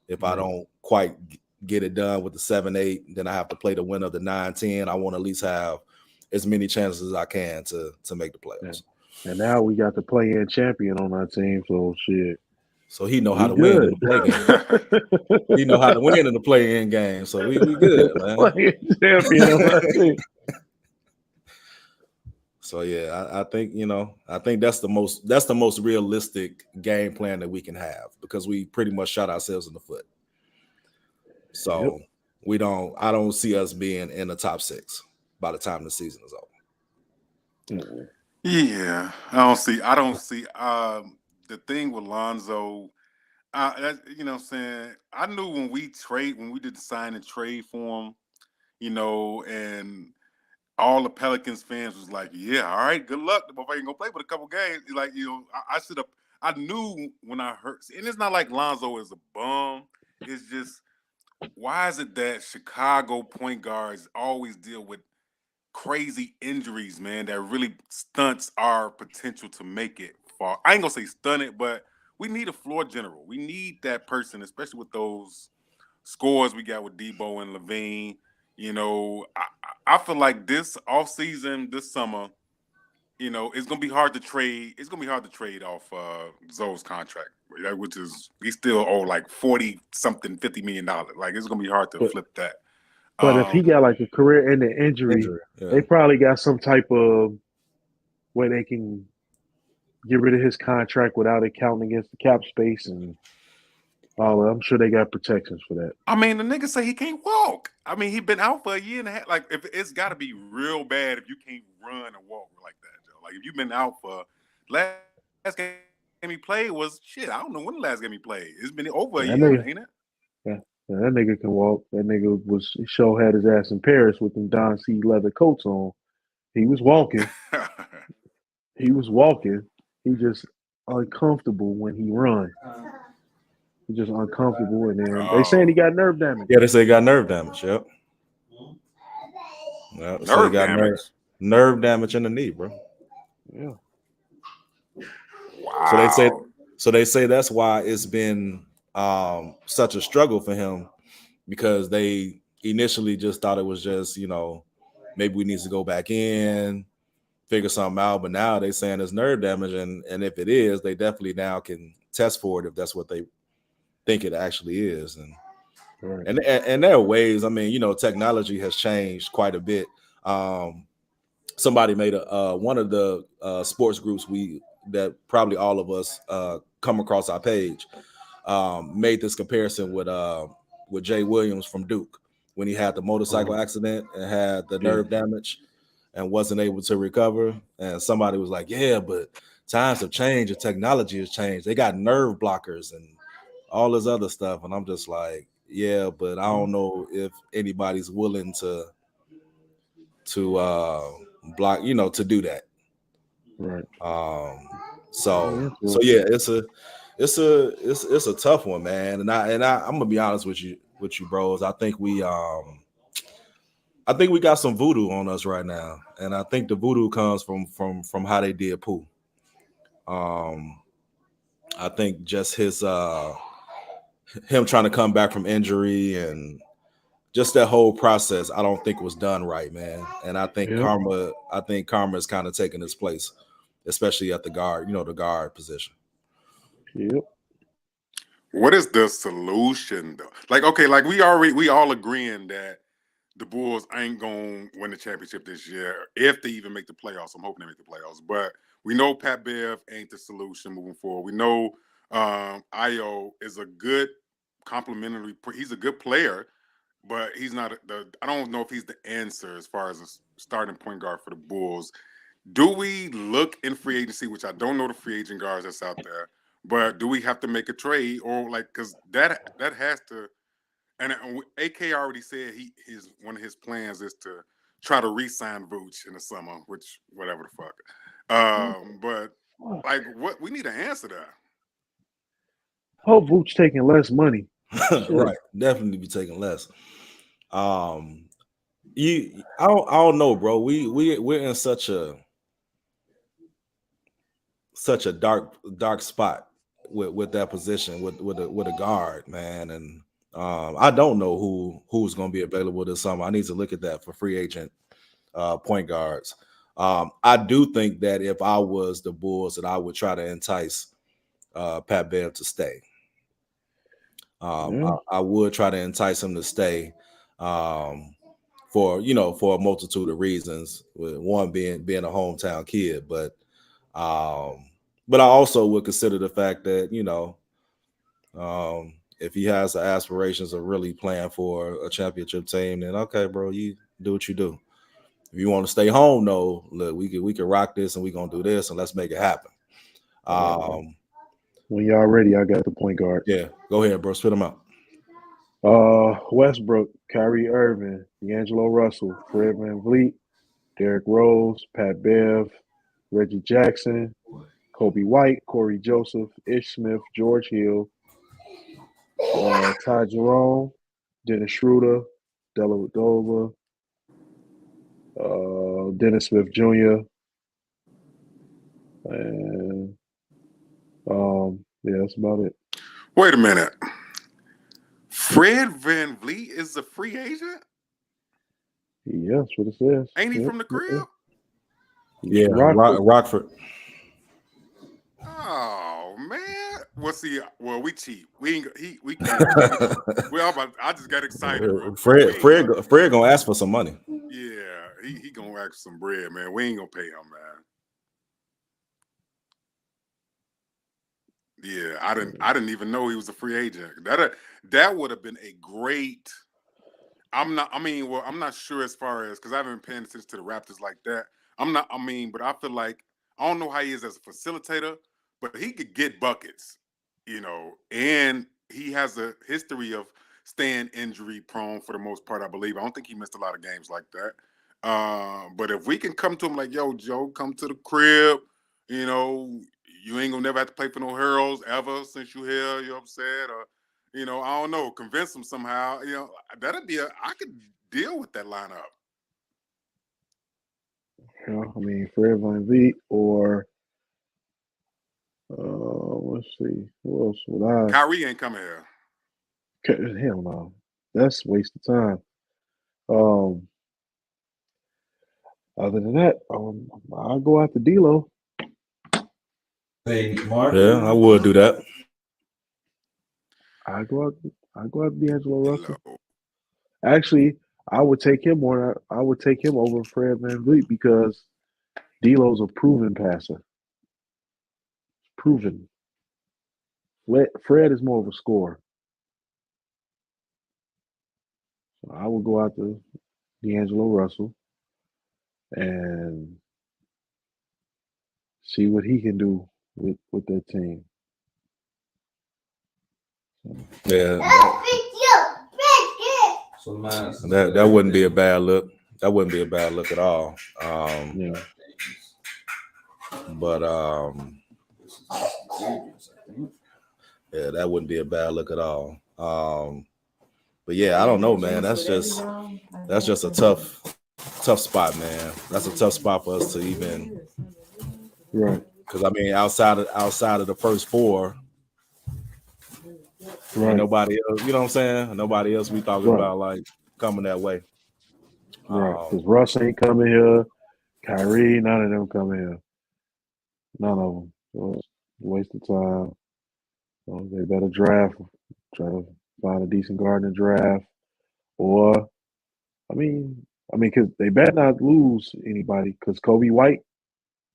If I don't quite get it done with the 7-8, then I have to play the winner of the 9-10. I want to at least have as many chances as I can to make the playoffs. And now we got the play-in champion on our team, so shit. So he know how to win in the play game. He know how to win in the play-in game. So we good, man. Play-in champion on our team. So yeah, I think that's the most realistic game plan that we can have because we pretty much shot ourselves in the foot. So I don't see us being in the top 6 by the time the season is over. Yeah, I don't see. The thing with Lonzo, what I'm saying. I knew when we did the sign and trade for him, and all the Pelicans fans was like, yeah, all right, good luck. The motherfucker ain't gonna play but a couple games. Like, I knew when I heard, and it's not like Lonzo is a bum. It's just, why is it that Chicago point guards always deal with crazy injuries, man, that really stunts our potential to make it far? I ain't gonna say stunt it, but we need a floor general. We need that person, especially with those scores we got with Debo and Levine. I feel like this offseason, this summer, it's gonna be hard to trade. It's gonna be hard to trade off Zoe's contract, which is he still owe like $40-something, $50 million. Like, it's gonna be hard to flip that. But if he got like a career-ending injury, they probably got some type of way they can get rid of his contract without it counting against the cap space, and I'm sure they got protections for that. I mean, the nigga say he can't walk. I mean, he been out for a year and a half. Like, if it's got to be real bad if you can't run and walk like that, Joe. Like, if you've been out for last game he played was shit. I don't know when the last game he played. It's been over a year, ain't it? Yeah, that nigga can walk. That nigga had his ass in Paris with them Don C leather coats on. He was walking. He just uncomfortable when he run. He's just uncomfortable, and then they saying he got nerve damage. Yeah, they say he got nerve damage. Yep. Nerve damage in the knee, bro. Yeah. Wow. So they say that's why it's been such a struggle for him because they initially just thought it was just, maybe we need to go back in, figure something out. But now they're saying it's nerve damage. And if it is, they definitely now can test for it if that's what they think it actually is. Right. And there are ways, technology has changed quite a bit. Somebody made one of the sports groups that probably all of us come across our page, made this comparison with Jay Williams from Duke when he had the motorcycle accident and had the nerve damage and wasn't able to recover. And somebody was like, yeah, but times have changed and technology has changed. They got nerve blockers and all this other stuff. And I'm just like, yeah, but I don't know if anybody's willing to block, to do that. Right. So yeah, it's a tough one, man. And I'm gonna be honest with you, bros. I think we got some voodoo on us right now, and I think the voodoo comes from how they did Pooh. I think just him trying to come back from injury and just that whole process, I don't think was done right, man. And I think karma is kind of taking its place, especially at the guard, the guard position. Yep. What is the solution though? Like, okay, like we all agreeing that the Bulls ain't gonna win the championship this year if they even make the playoffs. I'm hoping they make the playoffs, but we know Pat Bev ain't the solution moving forward. We know Ayo is a good complementary. He's a good player, but he's not I don't know if he's the answer as far as a starting point guard for the Bulls. Do we look in free agency, which I don't know the free agent guards that's out there, but do we have to make a trade or because that has to? And AK already said one of his plans is to try to re-sign Vooch in the summer, which whatever the fuck. But what we need to answer that. Hope Vooch taking less money. Right, definitely be taking less. I don't know, bro. We're in such a dark spot with that position with a guard, man. And I don't know who's going to be available this summer. I need to look at that for free agent point guards. I do think that if I was the Bulls, that I would try to entice Pat Bev to stay. I would try to entice him to stay for a multitude of reasons. With one being a hometown kid, but I also would consider the fact that if he has the aspirations of really playing for a championship team, then okay, bro, you do what you do. If you want to stay home, though, look, we can rock this and we're gonna do this and let's make it happen. When y'all ready, I got the point guard. Yeah, go ahead, bro. Spit them out. Westbrook, Kyrie Irving, D'Angelo Russell, Fred VanVleet, Derrick Rose, Pat Bev, Reggie Jackson, Kobe White, Corey Joseph, Ish Smith, George Hill, Ty Jerome, Dennis Schroeder, Dellavedova, Dennis Smith Jr., and that's about it. Wait a minute. Fred VanVleet is a free agent? Yeah, that's what it says. Ain't he from the crib? Yeah, Rockford. Oh man. Well, we cheap. We can't. I just got excited. Fred gonna ask for some money. Yeah, he gonna ask for some bread, man. We ain't gonna pay him, man. Yeah, I didn't even know he was a free agent. That would have been a great. I'm not sure as far as because I haven't been paying attention to the Raptors like that. But I feel like I don't know how he is as a facilitator, but he could get buckets, and he has a history of staying injury prone for the most part, I believe. I don't think he missed a lot of games like that. But if we can come to him like, yo, Joe, come to the crib, you ain't gonna never have to play for no Heroes ever since you here, you know what I'm saying? Or, I don't know, convince him somehow. I could deal with that lineup. Yeah, Fred VanVleet or let's see, who else would I? Kyrie ain't coming here. Hell no. that's a waste of time. Other than that, I'll go after D'Lo. Hey, Mark. Yeah, I would do that. I go after D'Angelo Russell. Hello. Actually, I would take him over Fred VanVleet because D'Lo's a proven passer. Proven. Fred is more of a scorer. So I would go after D'Angelo Russell and see what he can do with that team. Yeah, So mine. that wouldn't be a bad look. That wouldn't be a bad look at all. Yeah. But yeah, that wouldn't be a bad look at all. But yeah, I don't know, man. That's just a tough spot, man. That's a tough spot for us to even. Right. Because I mean, outside of the first four, Right. nobody else. You know what I'm saying? Nobody else we talking Right. about like coming that way. Right. Because Russ ain't coming here. Kyrie, none of them coming here. None of them. So it's a waste of time. So they better draft. Try to find a decent guard in the draft. Or, because they better not lose anybody. Because Kobe White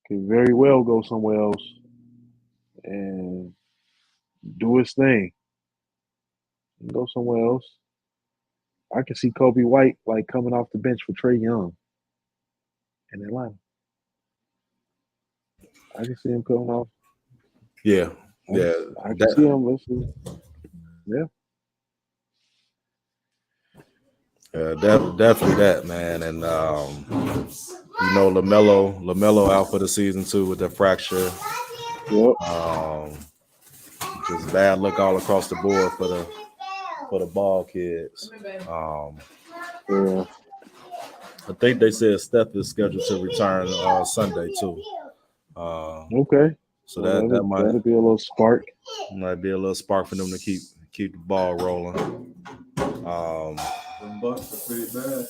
could very well go somewhere else and do his thing. Go somewhere else. I can see Kobe White like coming off the bench for Trae Young in Atlanta. I can see him coming off. Yeah, yeah. I can see him. Yeah. Definitely that, man. And LaMelo out for the season too with that fracture. Yep. Just bad luck all across the board for the ball kids. Yeah. I think they said Steph is scheduled to return Sunday too. Okay. So Well, that might be a little spark. Might be a little spark for them to keep the ball rolling. Them Bucks are pretty bad.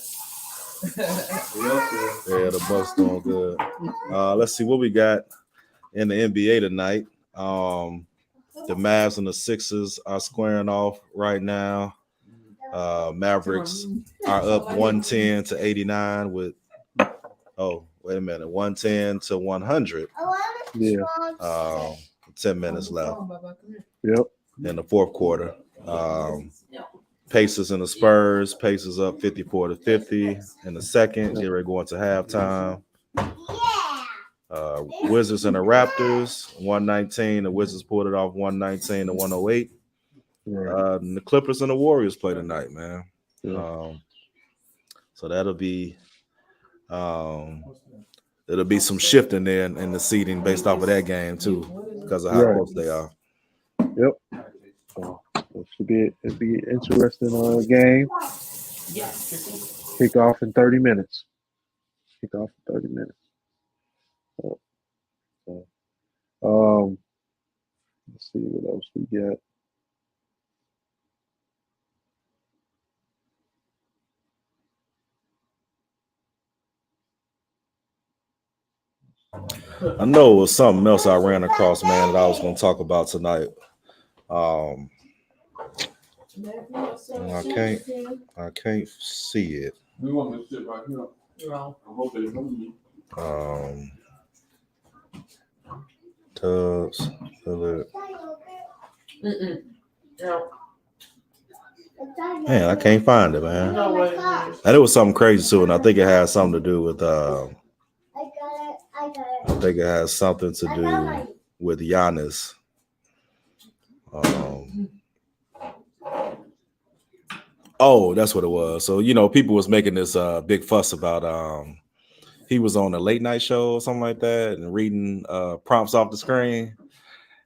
Yeah, the Bucks doing good. Let's see what we got in the NBA tonight. The Mavs and the Sixers are squaring off right now. Mavericks are up 110 to 89 with 110 to 100. Yeah. 10 minutes left. Yep. In the fourth quarter. Pacers and the Spurs. Pacers up 54 to 50 in the second. Get ready to go into halftime. Wizards and the Raptors 119. The Wizards pulled it off 119 to 108. Right. And the Clippers and the Warriors play tonight, man. Yeah. So that'll be it'll be some shifting there in the seeding based off of that game too, because of how close they are. Yep. So it should be an interesting game. Kick off in 30 minutes. Let's see what else we got. I know it was something else I ran across, man, that I was going to talk about tonight. I can't see it. We want to sit right here. I hope they know me. Tubbs, Phillip. Man, I can't find it, man. And it was something crazy too, and I think it has something to do with Giannis. That's what it was. So, people was making this big fuss about he was on a late night show or something like that and reading prompts off the screen.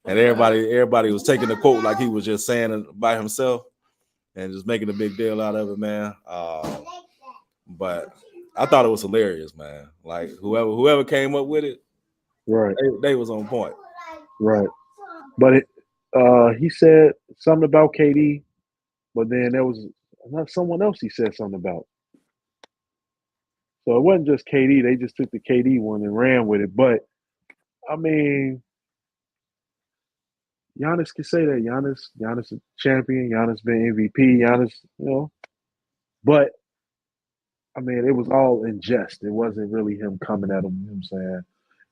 And everybody was taking the quote like he was just saying it by himself and just making a big deal out of it, man. But I thought it was hilarious, man. Like whoever came up with it, right? They was on point, right? But he said something about KD, but then there was not someone else he said something about. So it wasn't just KD. They just took the KD one and ran with it. But I mean, Giannis can say that. Giannis is champion. Giannis been MVP. Giannis, But I mean, it was all in jest. It wasn't really him coming at him. You know what I'm saying?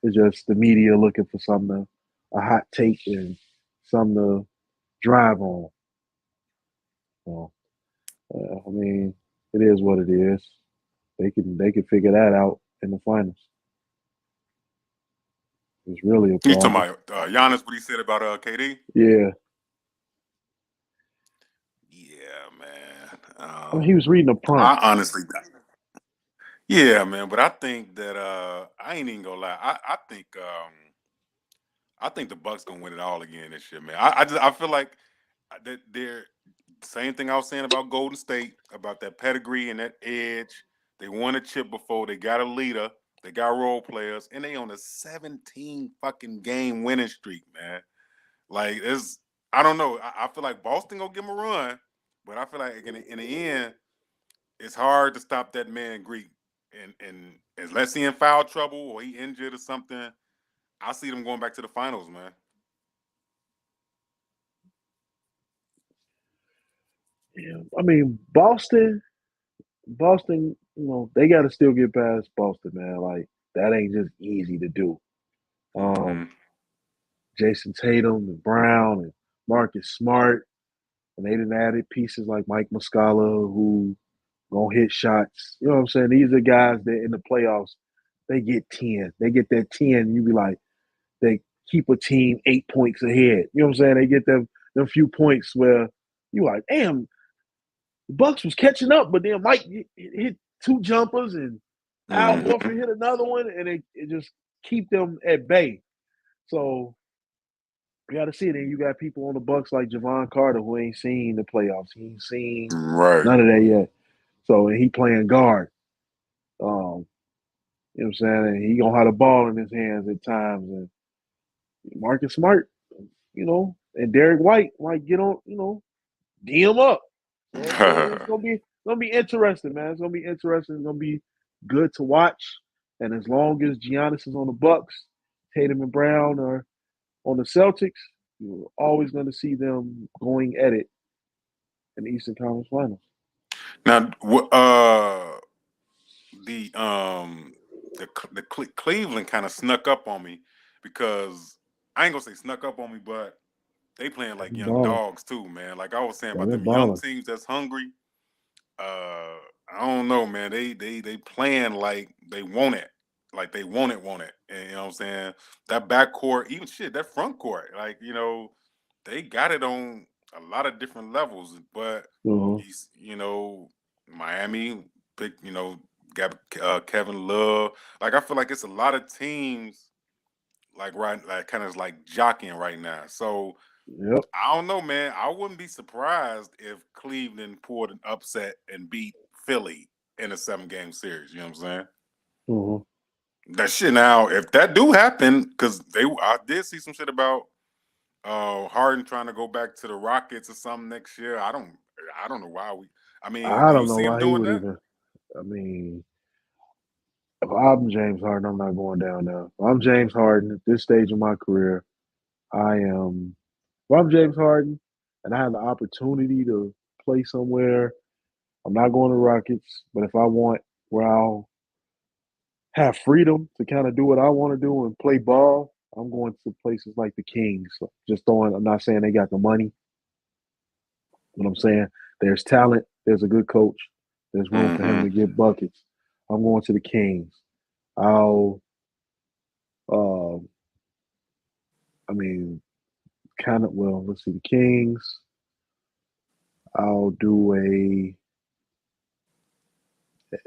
It's just the media looking for something, a hot take and something to drive on. So, I mean, it is what it is. They can figure that out in the finals. It's really a You talking problem. about Giannis? What he said about KD? Yeah. Yeah, man. I mean, he was reading a prompt. I honestly, yeah, man. But I think that I ain't even gonna lie. I think the Bucks gonna win it all again this year, man. I feel like that they're same thing I was saying about Golden State, about that pedigree and that edge. They won a chip before. They got a leader. They got role players, and they on a 17 fucking game winning streak, man. Like it's, I don't know. I feel like Boston gonna give them a run, but I feel like in the end, it's hard to stop that man Greek. And unless he in foul trouble or he injured or something, I see them going back to the finals, man. Yeah. I mean, Boston, they got to still get past Boston, man. Like, that ain't just easy to do. Mhm. Jason Tatum and Brown and Marcus Smart, and they done added pieces like Mike Muscala who gonna hit shots. You know what I'm saying? These are guys that in the playoffs, they get 10. They get that 10. You be like, they keep a team 8 points ahead. You know what I'm saying? They get them few points where you like, damn, the Bucks was catching up, but then Mike hit 2 jumpers and Al Mhm. Horford hit another one, and it just keep them at bay. So you got to see it. And you got people on the Bucks like Javon Carter who ain't seen the playoffs. He ain't seen Right. none of that yet. So and he playing guard. You know what I'm saying? And he gonna have the ball in his hands at times. And Marcus Smart, and Derek White might get on, D him up. So it's gonna be interesting, man. It's gonna be interesting. It's gonna be good to watch. And as long as Giannis is on the Bucks, Tatum and Brown are on the Celtics, you're always going to see them going at it in the Eastern Conference Finals. Now, the Cleveland kind of snuck up on me because I ain't gonna say snuck up on me, but they playing like young Balling. dogs too, man. Like I was saying Yeah, about they're them young balling. teams that's hungry. I don't know, man. They playing like they want it. Like they want it. And you know what I'm saying? That backcourt, even shit, that front court, like, they got it on a lot of different levels. But Mhm. Miami picked, got Kevin Love. Like I feel like it's a lot of teams like kind of like jockeying right now. So Yep. I don't know, man. I wouldn't be surprised if Cleveland pulled an upset and beat Philly in a 7-game series. You know what I'm saying? Mhm. That shit now, if that do happen, because I did see some shit about Harden trying to go back to the Rockets or something next year. I don't know why I mean, I do you don't know see him why he doing would that? even. I mean, if I'm James Harden, I'm not going down there. If I'm James Harden at this stage of my career, I am. If I'm James Harden and I have the opportunity to play somewhere, I'm not going to Rockets. But if I want where I'll have freedom to kind of do what I want to do and play ball, I'm going to places like the Kings. I'm not saying they got the money, but I'm saying there's talent, there's a good coach, there's room for him Mm-hmm. to get buckets. I'm going to the Kings. I'll, um, I mean, let's see, the Kings. I'll do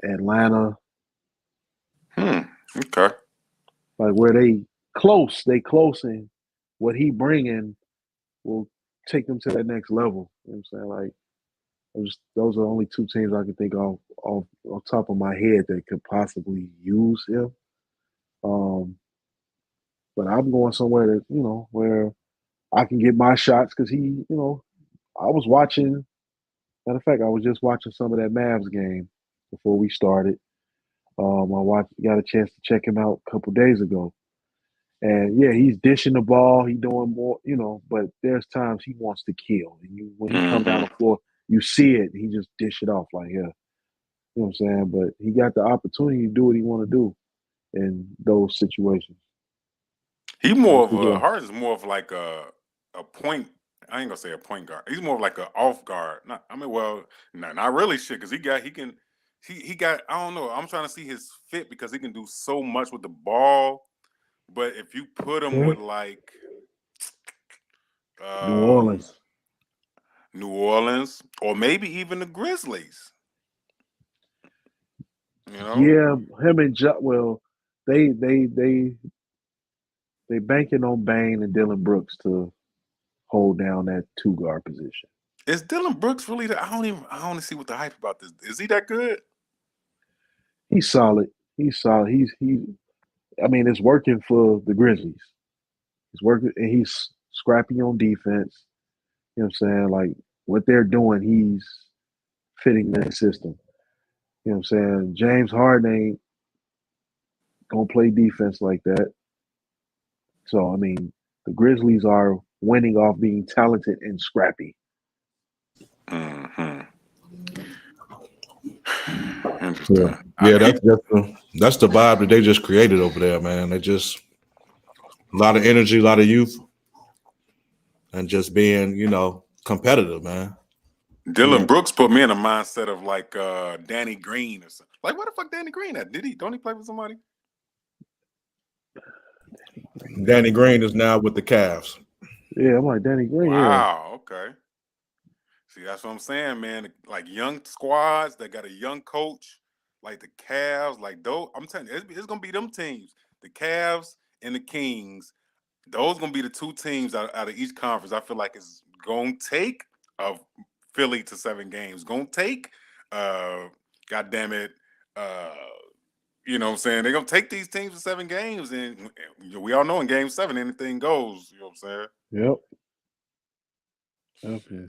Atlanta, Okay. like where they close and what he bringing will take them to that next level. You know what I'm saying? Like, those are the only 2 teams I can think of off top of my head that could possibly use him. But I'm going somewhere that where I can get my shots because I was watching Matter of fact, I was just watching some of that Mavs game before we started. Got a chance to check him out a couple days ago. And yeah, he's dishing the ball. He doing more, but there's times he wants to kill. And when he come down the floor, you see it. He just dish it off like, yeah. You know what I'm saying? But he got the opportunity to do what he want to do in those situations. He more of a Harden's more of like a point. I ain't gonna say a point guard. He's more of like an off guard. Not really shit. Because he got. I don't know. I'm trying to see his fit because he can do so much with the ball. But if you put him with like New Orleans, or maybe even the Grizzlies. Yeah, him and they banking on Bane and Dylan Brooks to hold down that 2-guard position. Is Dylan Brooks really? I don't even see what the hype about this. Is he that good? He's solid. I mean, it's working for the Grizzlies. He's working, and he's scrappy on defense. You know what I'm saying? Like what they're doing, he's fitting that system. You know what I'm saying? James Harden ain't gonna play defense like that. So I mean, the Grizzlies are winning off being talented and scrappy. Interesting. Yeah, that's the vibe that they just created over there, man. They just a lot of energy, a lot of youth, and just being, competitive, man. Dylan Brooks put me in a mindset of like Danny Green or something. Like, where the fuck Danny Green at? Don't he play with somebody? Danny Green is now with the Cavs. Yeah, I'm like Danny Green. Wow, okay. See, that's what I'm saying, man. Like young squads that got a young coach, like the Cavs, like those. I'm telling you, it's gonna be them teams, the Cavs and the Kings. Those gonna be the two teams out of each conference. I feel like it's gonna take Philly to 7 games. Gonna take, God damn it, you know what I'm saying? They're gonna take these teams to 7 games, and we all know in game 7 anything goes. You know what I'm saying? Yep. Okay.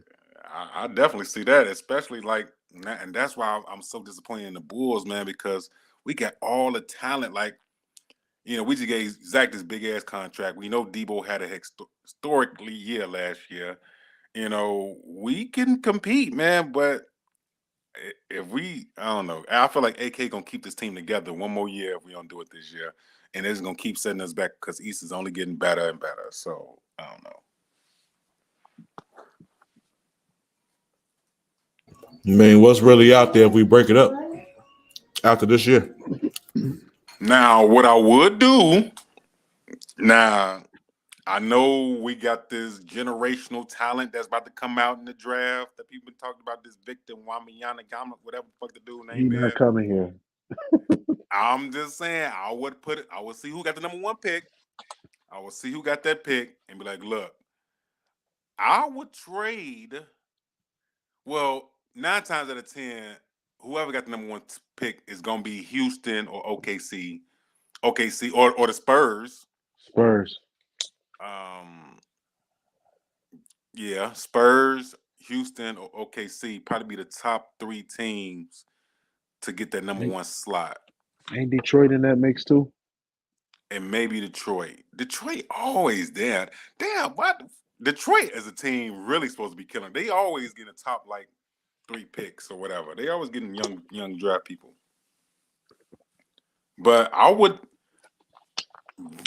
I definitely see that, especially like, and that's why I'm so disappointed in the Bulls, man, because we got all the talent. Like, we just gave Zach this big ass contract. We know Debo had a historically year last year. We can compete, man, but if I don't know. I feel like AK gonna keep this team together one more year if we don't do it this year, and it's gonna keep setting us back because East is only getting better and better. So I don't know. I mean, what's really out there if we break it up after this year? Now, what I would do, I know we got this generational talent that's about to come out in the draft that people been talking about, this Victor Wembanyama, whatever the fuck the dude name is. He's not coming here. I'm just saying, I would see who got the number 1 pick. I would see who got that pick and be like, look, I would trade. Well, 9 times out of 10, whoever got the number 1 pick is gonna be Houston or OKC or the Spurs. Yeah, Spurs, Houston, or OKC probably be the top 3 teams to get that number 1 slot. Ain't Detroit in that mix too? And maybe Detroit. Detroit always there. Damn, what? Detroit as a team really supposed to be killing. They always get a top like 3 picks or whatever. They always getting young draft people. But I would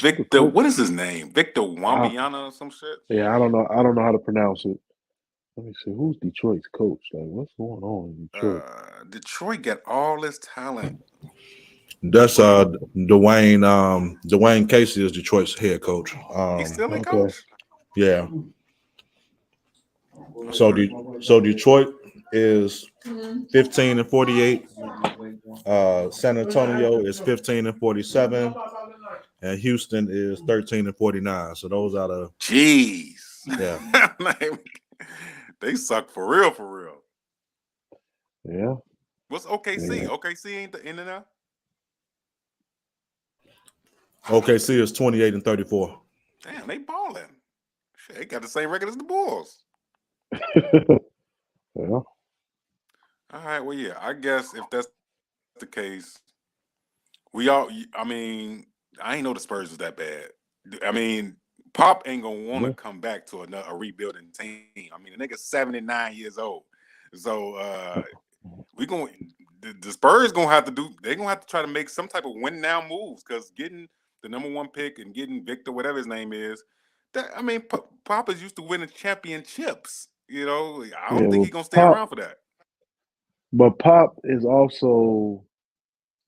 Victor, what is his name? Victor Wembanyama or some shit? Yeah, I don't know how to pronounce it. Let me see. Who's Detroit's coach? Like, what's going on in Detroit? Detroit got all this talent. That's Dwayne Casey is Detroit's head coach. He's still a coach? Yeah. So Detroit is 15-48. San Antonio is 15-47. And Houston is 13-49. So those are the jeez. Yeah. They suck for real. Yeah. What's OKC? Yeah. OKC ain't in there? OKC is 28-34. Damn, they balling. Shit, they got the same record as the Bulls. Yeah. All right. Well, yeah. I guess if that's the case, I mean, I ain't know the Spurs was that bad. I mean, Pop ain't gonna want to Yeah. come back to a rebuilding team. I mean, the nigga's 79 years old. So we going the Spurs gonna have to do. They're gonna have to try to make some type of win now moves because getting the #1 pick and getting Victor, whatever his name is, I mean, Pop is used to winning championships. You know, I Yeah, don't think well, he's gonna stay Pop, around for that. but Pop is also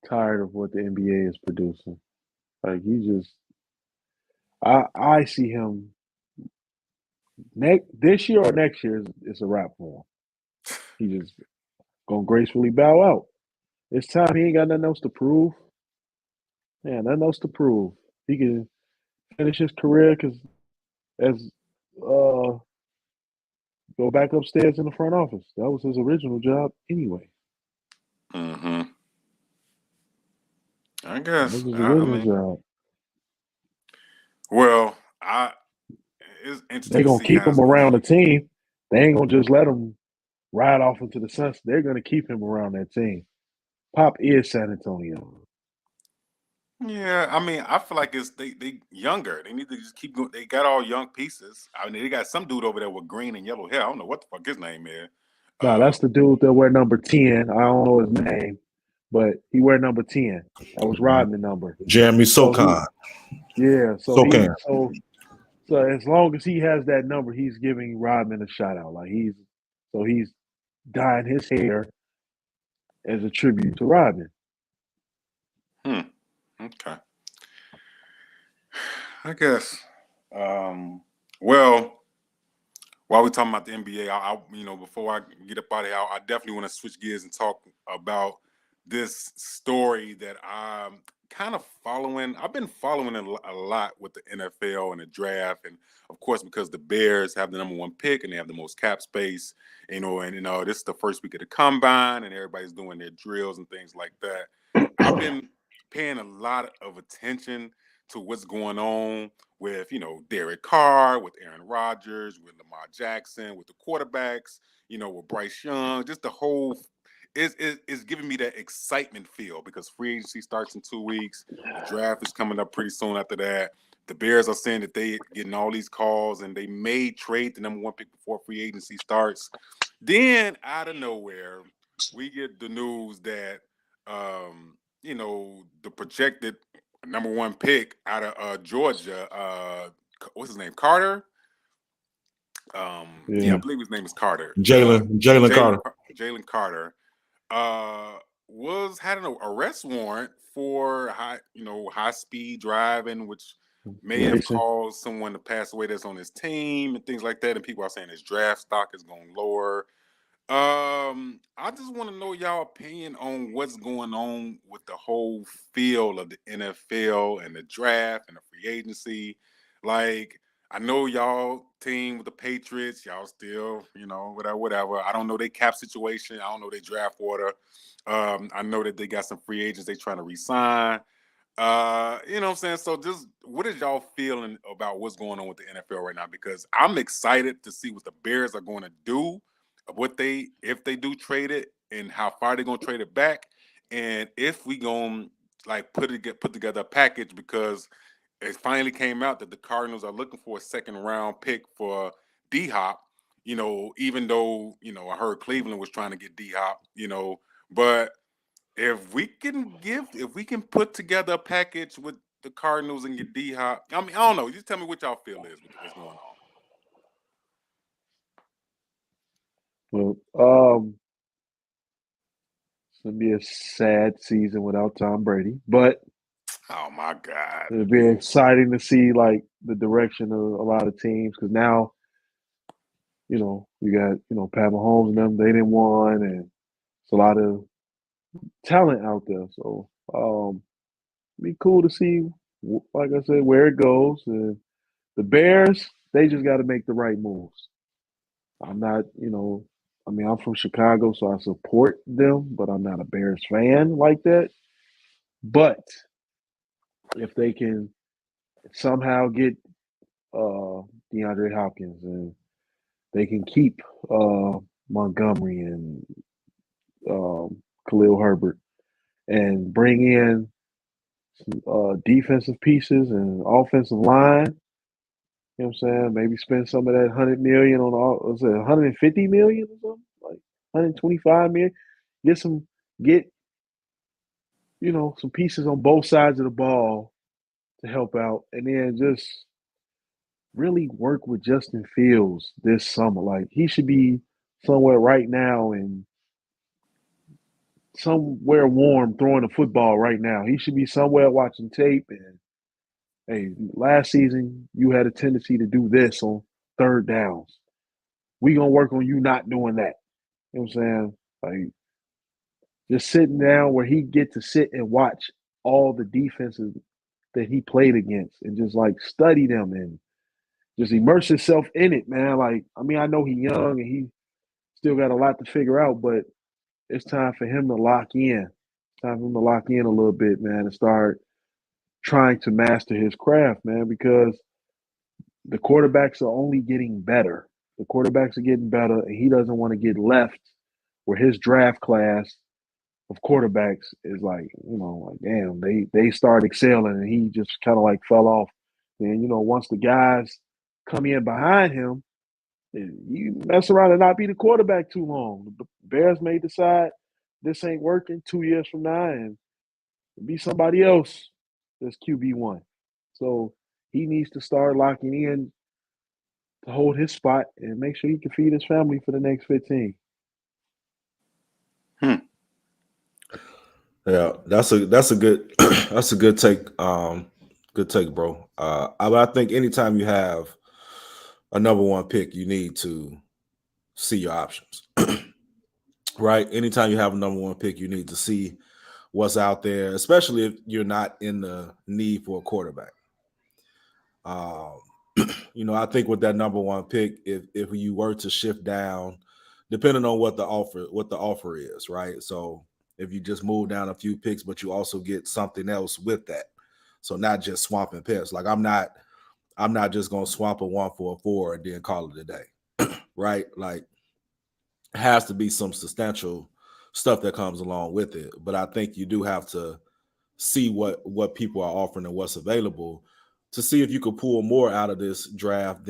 tired of what the NBA is producing. Like he just, I see him this year or next year is a wrap for him. He just gonna gracefully bow out. It's time. He ain't got nothing else to prove. Yeah, nothing else to prove. He can finish his career because as go back upstairs in the front office. That was his original job anyway. Mm-hmm. I That guess. was his I original mean, job. well, it's They interesting to gonna see keep how it's him going around to. the team. They ain't gonna just let him ride off into the sunset. They're gonna keep him around that team. Pop is San Antonio. Yeah, I mean, I feel like it's they younger. They need to just keep going. They got all young pieces. I mean, they got some dude over there with green and yellow hair. I don't know what the fuck his name is. Nah, Uh, that's the dude that wear number 10. I don't know his name, but he wear number 10. That was Rodman number. Jeremy So he Sokan. yeah, Sokan. so as long as he has that number, he's giving Rodman a shout out. Like he's dyeing his hair as a tribute to Rodman. okay. I guess. Um, well, while we're talking about the NBA, before I get up out of here, I definitely want to switch gears and talk about this story that I'm kind of following. I've been following it a lot with the NFL and the draft, and of course because the Bears have the #1 pick and they have the most cap space, this is the first week of the combine and everybody's doing their drills and things like that. I've been paying a lot of attention to what's going on with Derek Carr, with Aaron Rodgers, with Lamar Jackson, with the quarterbacks, with Bryce Young, just the whole is giving me that excitement feel because free agency starts in 2 weeks. The draft is coming up pretty soon after that. The Bears are saying that they getting all these calls and they may trade the #1 pick before free agency starts. Then out of nowhere, we get the news that the projected #1 pick out of Georgia, what's his name? Carter. Yeah, I Yeah. believe his name is Carter. Jalen Carter. Jalen Carter had an arrest warrant for high speed driving, which may have Racing. caused someone to pass away that's on his team and things like that. And people are saying his draft stock is going lower. I just want to know y'all opinion on what's going on with the whole field of the NFL and the draft and the free agency. Like, I know y'all team with the Patriots, y'all still, whatever. I don't know their cap situation. I don't know their draft order. I know that they got some free agents they trying to resign. You know what I'm saying? So just what is y'all feeling about what's going on with the NFL right now? Because I'm excited to see what the Bears are going to do, if they do trade it and how far they're gonna trade it back, and if we gonna like put together a package because it finally came out that the Cardinals are looking for a second round pick for D Hop. Even though I heard Cleveland was trying to get D Hop. But if we can put together a package with the Cardinals and get D Hop, I mean, I don't know. Just tell me what y'all feel is with what's going on. Well, it's gonna be a sad season without Tom Brady, but Oh my God. it'll be exciting to see like the direction of a lot of teams because now we got Pat Mahomes and them. They didn't won, and it's a lot of talent out there. So be cool to see, like I said, where it goes. And the Bears, they just got to make the right moves. I'm not, I mean, I'm from Chicago, so I support them, but I'm not a Bears fan like that. But if they can somehow get DeAndre Hopkins and they can keep Montgomery and Khalil Herbert and bring in defensive pieces and offensive line. You know what I'm saying? Maybe spend some of that 100 million on all, was it 150 million or something? Like 125 million. Get some pieces on both sides of the ball to help out, and then just really work with Justin Fields this summer. Like he should be somewhere right now and somewhere warm throwing a football right now. He should be somewhere watching tape. And hey, last season you had a tendency to do this on third downs. We gonna work on you not doing that. You know what I'm saying? Like just sitting down where he get to sit and watch all the defenses that he played against and just like study them and just immerse himself in it, man. Like, I mean, I know he's young and he still got a lot to figure out, but it's time for him to lock in. It's time for him to lock in a little bit, man, and start trying to master his craft, man, because the quarterbacks are only getting better. The quarterbacks are getting better, and he doesn't want to get left where his draft class of quarterbacks is like, like, damn, they start excelling and he just kind of like fell off. And, once the guys come in behind him, you mess around and not be the quarterback too long. The Bears may decide this ain't working 2 years from now and be somebody else that's QB1. So he needs to start locking in to hold his spot and make sure he can feed his family for the next 15. Yeah, that's a good that's a good take. Good take, bro. I think anytime you have a number one pick, you need to see your options. Right? Anytime you have a number one pick, you need to see what's out there, especially if you're not in the need for a quarterback. I think with that number one pick, if you were to shift down, depending on what the offer is, right? So if you just move down a few picks, but you also get something else with that. So not just swapping picks. Like I'm not just gonna swap a 1 for a 4 and then call it a day. Right? Like it has to be some substantial stuff that comes along with it. But I think you do have to see what people are offering and what's available to see if you could pull more out of this draft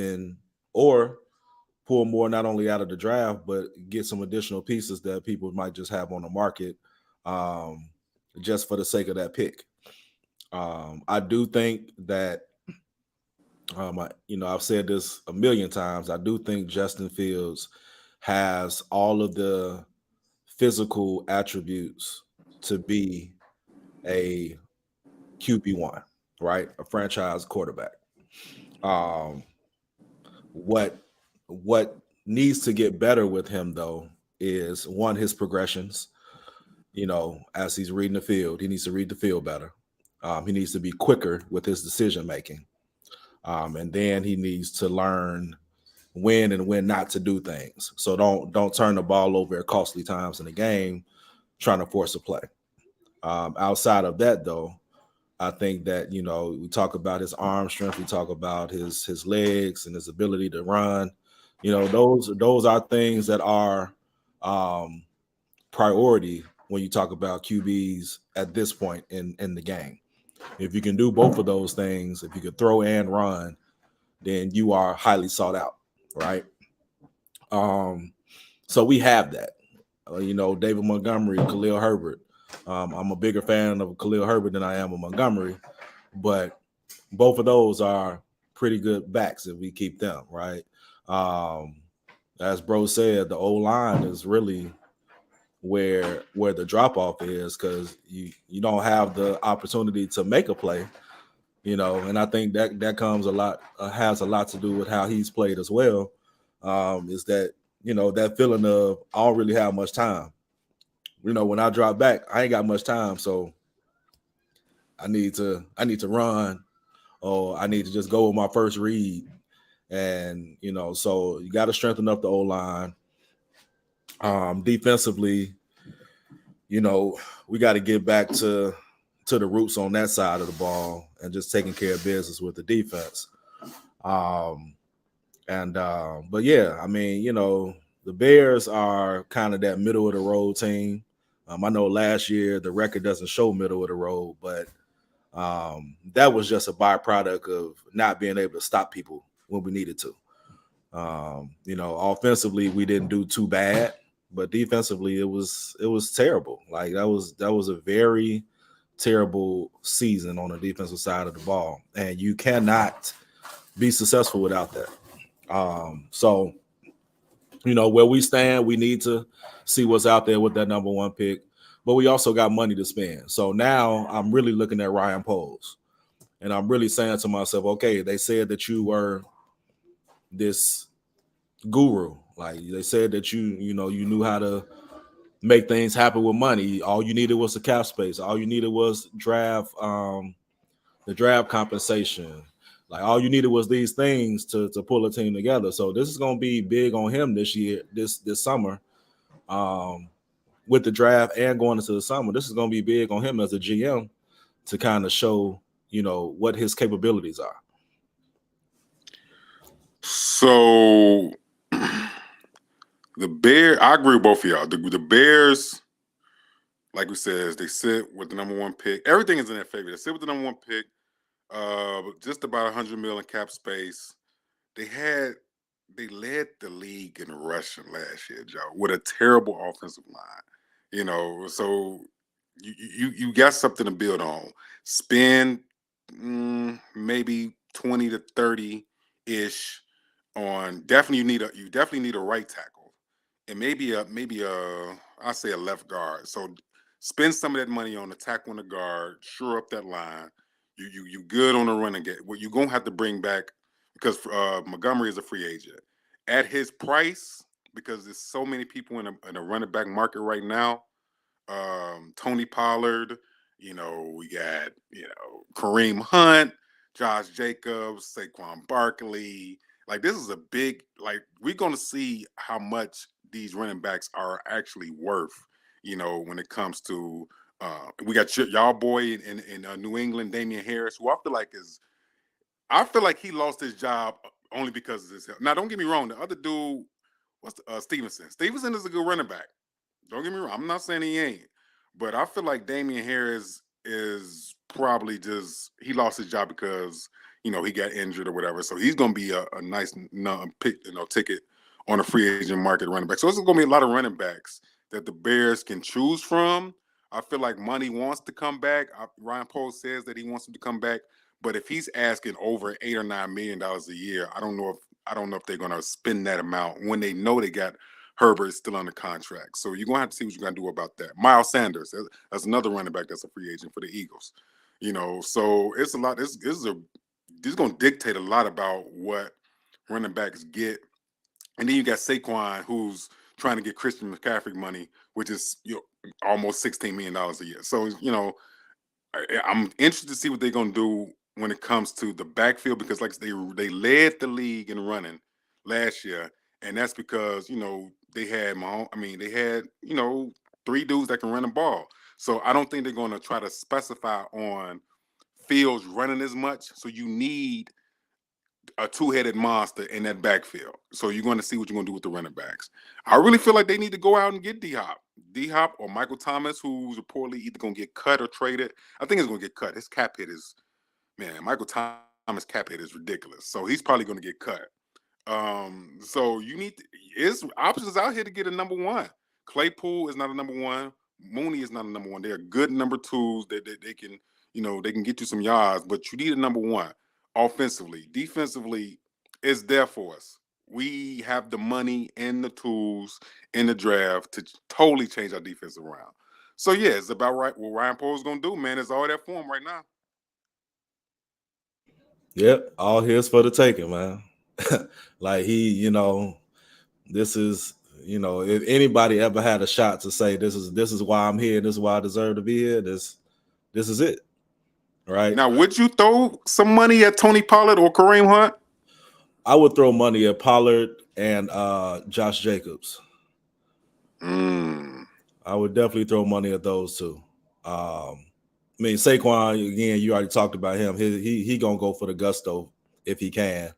or pull more not only out of the draft, but get some additional pieces that people might just have on the market just for the sake of that pick. I do think that, I've said this a million times. I do think Justin Fields has all of the physical attributes to be a QB1, right? A franchise quarterback. What needs to get better with him though is one, his progressions. As he's reading the field, he needs to read the field better. He needs to be quicker with his decision making. And then he needs to learn when and when not to do things. So don't turn the ball over at costly times in the game trying to force a play. Outside of that, though, I think that, we talk about his arm strength, we talk about his legs and his ability to run. Those are things that are priority when you talk about QBs at this point in the game. If you can do both of those things, if you can throw and run, then you are highly sought out, right? So we have that. David Montgomery, Khalil Herbert. I'm a bigger fan of Khalil Herbert than I am of Montgomery, but both of those are pretty good backs if we keep them, right? As bro said, the O-line is really where the drop-off is because you don't have the opportunity to make a play, and I think that comes has a lot to do with how he's played as well, is that, that feeling of I don't really have much time. When I drop back, I ain't got much time, so I need to run, or I need to just go with my first read, and so you got to strengthen up the O-line. Defensively, we got to get back to the roots on that side of the ball and just taking care of business with the defense. But yeah, I mean, The Bears are kind of that middle of the road team. I know last year the record doesn't show middle of the road, but that was just a byproduct of not being able to stop people when we needed to. Offensively we didn't do too bad, but defensively it was terrible. Like that was a very terrible season on the defensive side of the ball, and you cannot be successful without that. So where we stand, we need to see what's out there with that number 1 pick, but we also got money to spend. So now I'm really looking at Ryan Poles, and I'm really saying to myself, okay, they said that you were this guru. Like they said that you knew how to make things happen with money. All you needed was the cap space. All you needed was the draft compensation. Like all you needed was these things to pull a team together. So this is going to be big on him this year, this summer, with the draft and going into the summer. This is going to be big on him as a GM to kind of show, what his capabilities are. So the Bears, I agree with both of y'all. The Bears, like we said, they sit with the number 1 pick. Everything is in their favor. They sit with the number 1 pick. Just about $100 million cap space. They led the league in rushing last year, Joe, with a terrible offensive line. So you got something to build on. Spend maybe 20 to 30 ish on. You definitely need a right tackle, and maybe I say a left guard. So spend some of that money on the tackle and the guard. Shore up that line. You good on the running game. What you're gonna have to bring back, because Montgomery is a free agent at his price, because there's so many people in a running back market right now. Tony Pollard, we got Kareem Hunt, Josh Jacobs, Saquon Barkley. Like this is a big, like we're gonna see how much these running backs are actually worth. When it comes to we got y'all boy in New England, Damian Harris, who I feel like he lost his job only because of this. Now, don't get me wrong. The other dude, Stevenson? Stevenson is a good running back. Don't get me wrong. I'm not saying he ain't, but I feel like Damian Harris is probably he lost his job because he got injured or whatever. So he's going to be a nice pick, ticket on a free agent market running back. So this is going to be a lot of running backs that the Bears can choose from. I feel like money wants to come back. Ryan Poles says that he wants him to come back, but if he's asking over $8 or $9 million a year, I don't know if they're going to spend that amount when they know they got Herbert still under contract. So you're going to have to see what you're going to do about that. Miles Sanders, that's another running back that's a free agent for the Eagles. So it's a lot. This is going to dictate a lot about what running backs get. And then you got Saquon, who's trying to get Christian McCaffrey money, which is almost $16 million a year. So I'm interested to see what they're going to do when it comes to the backfield, because like they led the league in running last year, and that's because they had three dudes that can run the ball. So I don't think they're going to try to specify on Fields running as much. So you need a two-headed monster in that backfield. So you're going to see what you're going to do with the running backs. I really feel like they need to go out and get D-Hop or Michael Thomas, who's reportedly either going to get cut or traded. I think it's going to get cut. His cap hit is, Michael Thomas' cap hit is ridiculous. So he's probably going to get cut. So there's options out here to get a number 1. Claypool is not a number 1. Mooney is not a number 1. They're good number 2s that they can, they can get you some yards, but you need a number 1. Offensively, defensively, it's there for us. We have the money and the tools in the draft to totally change our defense around. So yeah, it's about right what Ryan Poles gonna do, man. It's all that for him right now. Yep, all his for the taking, man. Like this is, if anybody ever had a shot to say this is why I'm here, this is why I deserve to be here, this is it. Right. Now, would you throw some money at Tony Pollard or Kareem Hunt? I would throw money at Pollard and Josh Jacobs. I would definitely throw money at those two. Saquon, again, you already talked about him. He gonna go for the gusto if he can,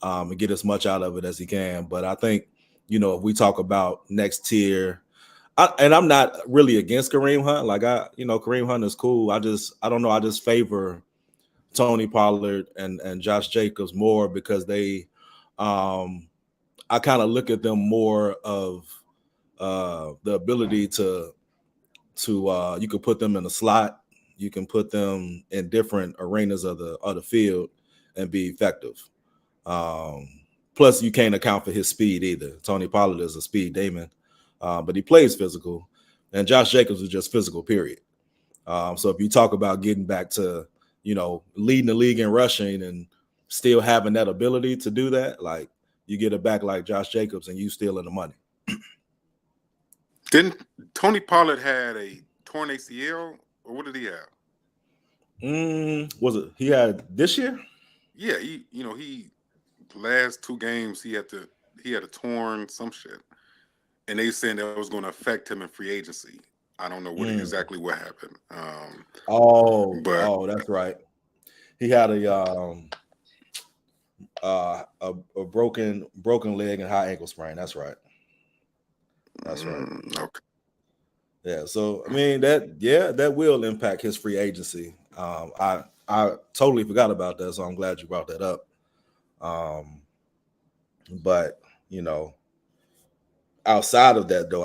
and get as much out of it as he can. But I think, if we talk about next tier, and I'm not really against Kareem Hunt. Like Kareem Hunt is cool. I don't know. I just favor Tony Pollard and Josh Jacobs more because they, I kind of look at them more of the ability to you can put them in a slot, you can put them in different arenas of the field and be effective. Plus, you can't account for his speed either. Tony Pollard is a speed demon, but he plays physical, and Josh Jacobs is just physical, period. So if you talk about getting back to, leading the league in rushing and still having that ability to do that, like you get it back like Josh Jacobs and you still in the money. Didn't Tony Pollard had a torn ACL, or what did he have? Was it he had this year? Yeah, he last 2 games he had a torn some shit, and they saying that was going to affect him in free agency. I don't know exactly what happened. That's right. He had a broken leg and high ankle sprain. That's right. Okay. Yeah. So I mean that will impact his free agency. I totally forgot about that, so I'm glad you brought that up. But outside of that, though,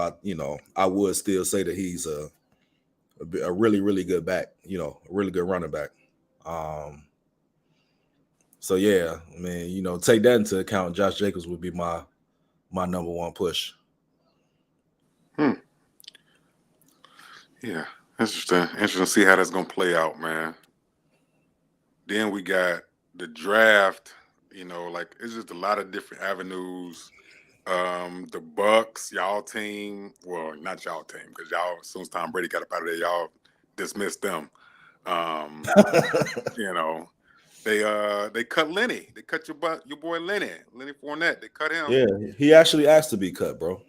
I would still say that he's a really, really good back, a really good running back. So yeah, I mean, take that into account. Josh Jacobs would be my number one push. Yeah, interesting to see how that's gonna play out, man. Then we got the draft. It's just a lot of different avenues. The Bucks, y'all team. Well, not y'all team, because y'all, as soon as Tom Brady got up out of there, y'all dismissed them. They cut Lenny. They cut your boy Lenny Fournette. They cut him. Yeah, he actually asked to be cut, bro.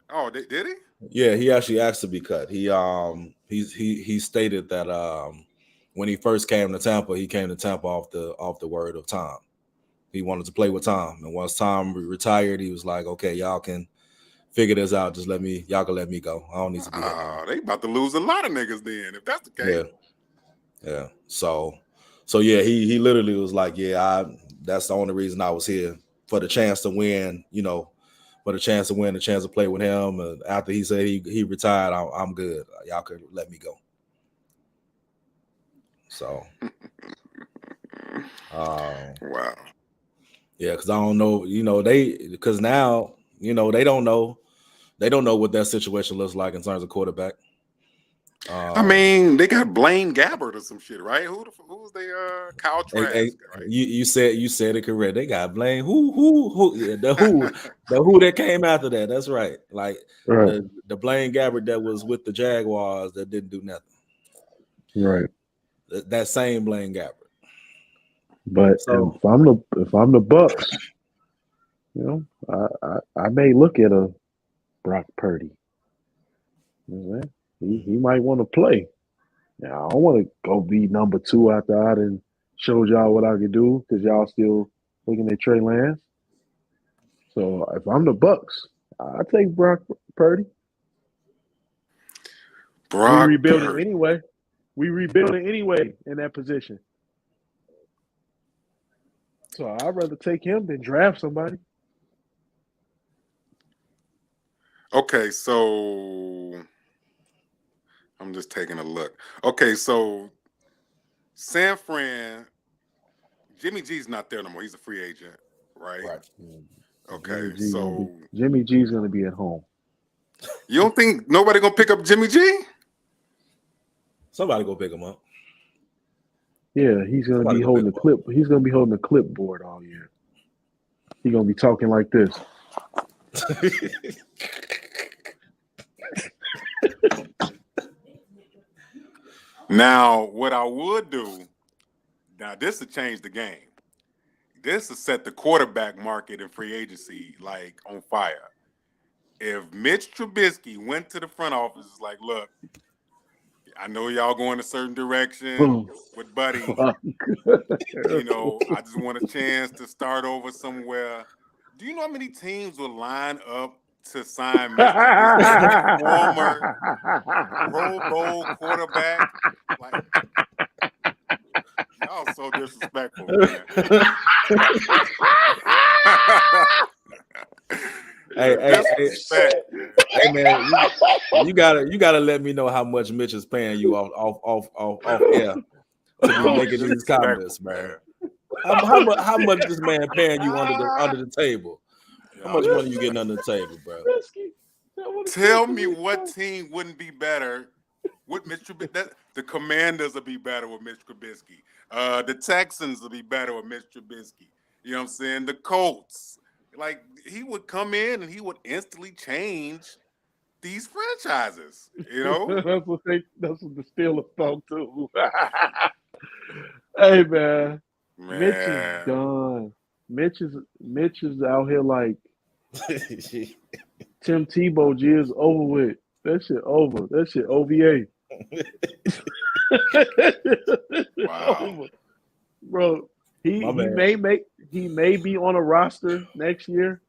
Oh, did he? Yeah, he actually asked to be cut. He stated that when he first came to Tampa, he came to Tampa off the word of Tom. He wanted to play with Tom, and once Tom retired, he was like, "Okay, y'all can figure this out. Just y'all can let me go. I don't need to be here." They about to lose a lot of niggas then, if that's the case. Yeah. So yeah, he literally was like, "Yeah, that's the only reason I was here, for the chance to win. For the chance to win, the chance to play with him. And after he said he retired, I'm good. Y'all could let me go." So, wow. Yeah, because I don't know, because now, they don't know what that situation looks like in terms of quarterback. I mean, they got Blaine Gabbert or some shit, right? Who's they? Kyle Trask, right? You said it correct. They got Blaine. The who that came after that. That's right. Like Right. The Blaine Gabbert that was with the Jaguars that didn't do nothing. Right. That same Blaine Gabbert. But So, if I'm the Bucks, I may look at a Brock Purdy. He might want to play. Now I don't want to go be number 2 after I done showed y'all what I could do, because y'all still looking at Trey Lance. So if I'm the Bucks, I take Brock Purdy. We rebuilding anyway. We rebuilding anyway in that position. So I'd rather take him than draft somebody. Okay, so I'm just taking a look. Okay, so San Fran, Jimmy G's not there no more. He's a free agent, right? Right. Okay, Jimmy G's gonna be at home. You don't think nobody gonna pick up Jimmy G? Somebody go pick him up. Yeah, he's gonna be holding the clip. He's gonna be holding the clipboard all year. He's gonna be talking like this. Now, what I would do, this will change the game. This will set the quarterback market in free agency like on fire. If Mitch Trubisky went to the front office, it's like, look, I know y'all going a certain direction with Buddy. I just want a chance to start over somewhere. Do you know how many teams will line up to sign Mitch Trubisky, former Pro Bowl quarterback? Like, y'all so disrespectful, man. Hey, man, you gotta let me know how much Mitch is paying you off air to be making these comments, man. How much this man paying you under the table? How much money you getting under the table, bro? Tell me what team wouldn't be better with Mitch Trubisky. The Commanders will be better with Mitch Trubisky. The Texans will be better with Mitch Trubisky. You know what I'm saying? The Colts. Like, he would come in and he would instantly change these franchises. You know? That's what the Steelers thought too. Hey man. Mitch is done. Mitch is out here like Tim Tebow years over with. That shit over. That shit OVA. Wow. Over. Bro, he may be on a roster next year,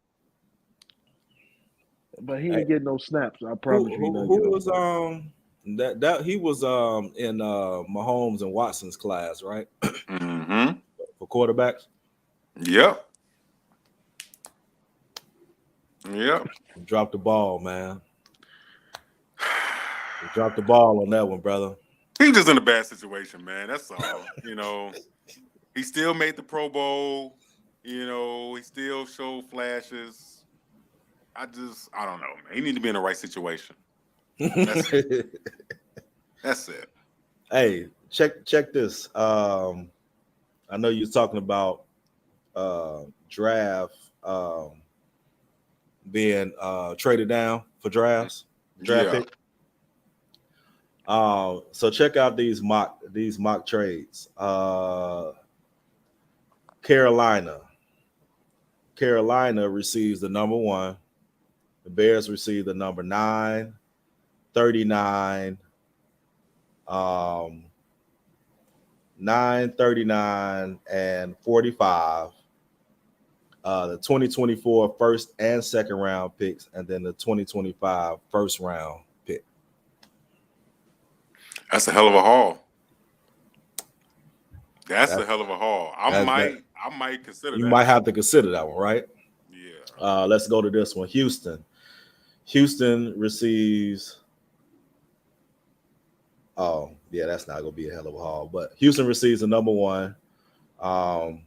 but he ain't getting no snaps. I promise you. Who was that he was in Mahomes and Watson's class, right? Mm-hmm. For quarterbacks. Yep. Dropped the ball, man. Dropped the ball on that one, brother. He was just in a bad situation, man. That's all. You know, he still made the Pro Bowl. You know, he still showed flashes. I don't know, man. He need to be in the right situation. That's it. That's it. Hey, check this. I know you're talking about draft being traded down for draft pick. So check out these mock trades. Carolina receives the number 1. The Bears receive the number 9, 39, 9, 39, and 45. The 2024 first and second round picks, and then the 2025 first round pick. That's a hell of a haul. That's a hell of a haul. I might consider that. You might have to consider that one, right? Yeah. Let's go to this one. Houston receives. Oh, yeah, that's not gonna be a hell of a haul. But Houston receives the number 1. Oh,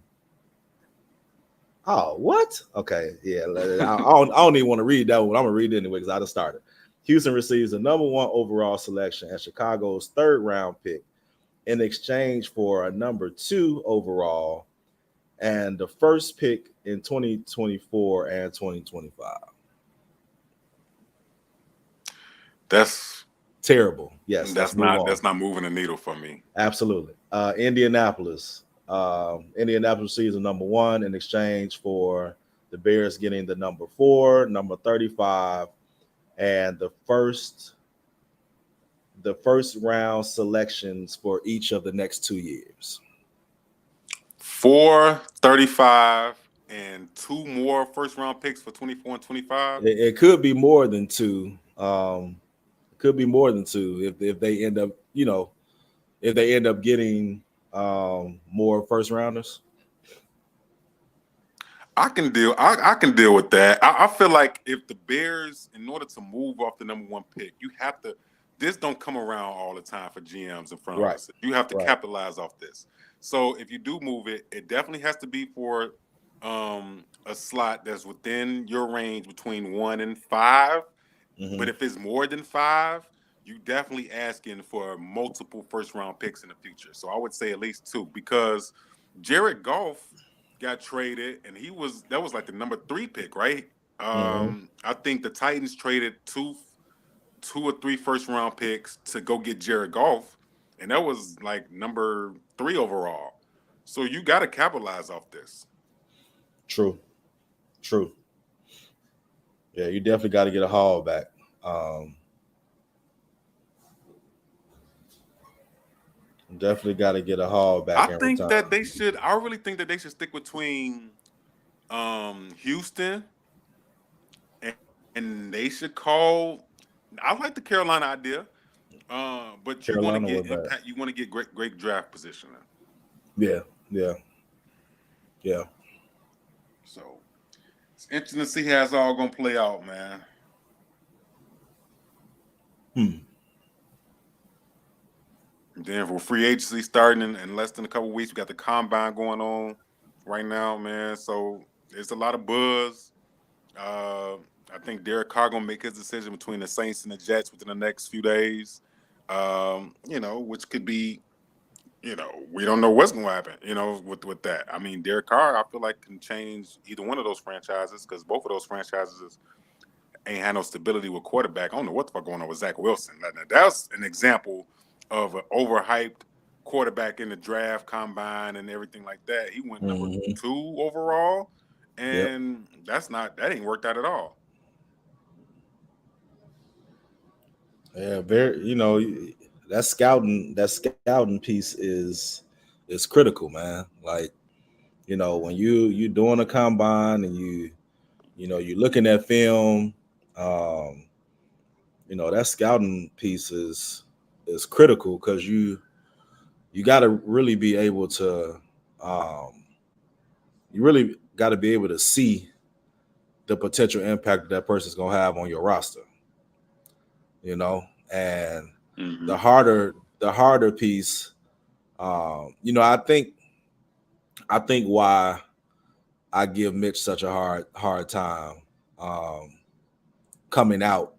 what? Okay, yeah. I don't even want to read that one. I'm gonna read it anyway because I just started. Houston receives the number 1 overall selection and Chicago's 3rd round pick in exchange for a number 2 overall and the first pick in 2024 and 2025. That's terrible. Yes, that's not moving the needle for me. Absolutely. Indianapolis receives the number 1 in exchange for the Bears getting the number 4, number 35, and the first round selections for each of the next 2 years. 4, 35, and 2 more first round picks for 24 and 25. It could be more than 2. Could be more than 2 if they end up, if they end up getting more first rounders. I can deal with that. I feel like if the Bears, in order to move off the number 1 pick, you have to. This don't come around all the time for GMs in front of us. You have to capitalize off this. So if you do move it, it definitely has to be for a slot that's within your range between 1 and 5. Mm-hmm. But if it's more than 5, you definitely asking for multiple first round picks in the future. So I would say at least 2, because Jared Goff got traded and that was like the number 3 pick, right? I think the Titans traded 2 or 3 first round picks to go get Jared Goff, and that was like number 3 overall. So you got to capitalize off this. True. Yeah, you definitely got to get a haul back. Definitely got to get a haul back. I really think that they should stick between Houston, and they should call. I like the Carolina idea, but you want to Carolina get was bad. impact. You want to get great draft position. Yeah. So it's interesting to see how it's all gonna play out, man. Then for free agency starting in less than a couple weeks, we got the combine going on right now, man. So there's a lot of buzz. I think Derek Carr gonna make his decision between the Saints and the Jets within the next few days. Which could be, we don't know what's gonna happen, with that. I mean, Derek Carr, I feel like can change either one of those franchises because both of those franchises ain't had no stability with quarterback. I don't know what the fuck going on with Zach Wilson. That's an example of an overhyped quarterback in the draft, combine, and everything like that. He went number 2 overall, and that ain't worked out at all. Yeah, very. That scouting piece is critical, man. Like, when you doing a combine and you're looking at film, that scouting piece is critical because you got to really be able to you really got to be able to see the potential impact that person's gonna have on your roster. And the harder piece, I think why I give Mitch such a hard time coming out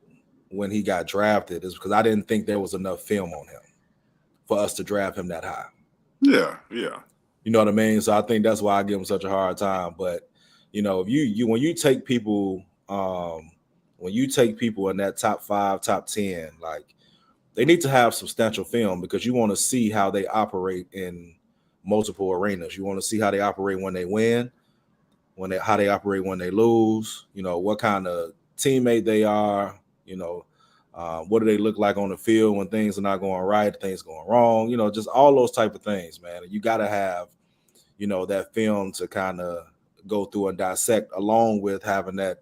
when he got drafted is because I didn't think there was enough film on him for us to draft him that high. Yeah. You know what I mean? So I think that's why I give him such a hard time. But if you when you take people in that top 5, top 10, like they need to have substantial film because you want to see how they operate in multiple arenas. You want to see how they operate when they win, how they operate when they lose. What kind of teammate they are. What do they look like on the field when things are not going right, things going wrong. Just all those type of things, man. You got to have that film to kind of go through and dissect, along with having that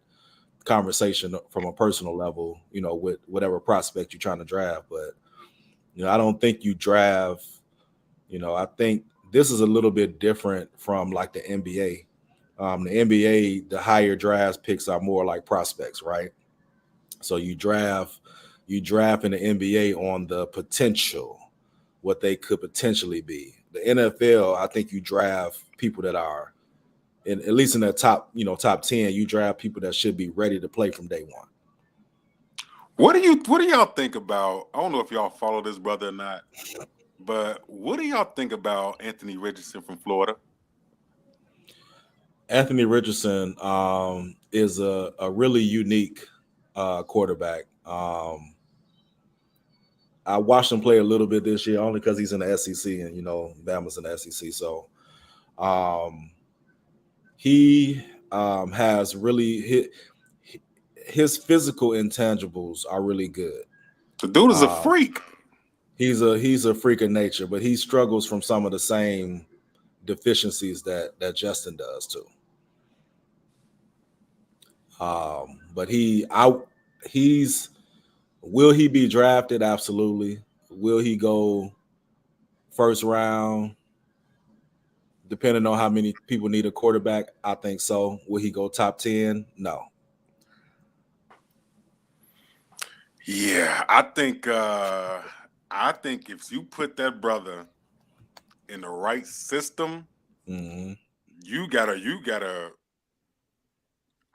conversation from a personal level, with whatever prospect you're trying to draft. But I don't think you draft. I think this is a little bit different from like the NBA. The NBA, the higher draft picks are more like prospects, right? So you draft in the NBA on the potential, what they could potentially be. The NFL, I think you draft people that are at least in the top 10, you draft people that should be ready to play from day one. What do y'all think about? I don't know if y'all follow this brother or not, but what do y'all think about Anthony Richardson from Florida? Anthony Richardson is a really unique quarterback. I watched him play a little bit this year only because he's in the SEC and Bama's in the SEC. So he has really his physical intangibles are really good. The dude is a freak. He's a freak of nature, but he struggles from some of the same deficiencies that Justin does too. But will he be drafted? Absolutely. Will he go first round? Depending on how many people need a quarterback, I think so. Will he go top 10? No. Yeah, I think if you put that brother in the right system, you gotta.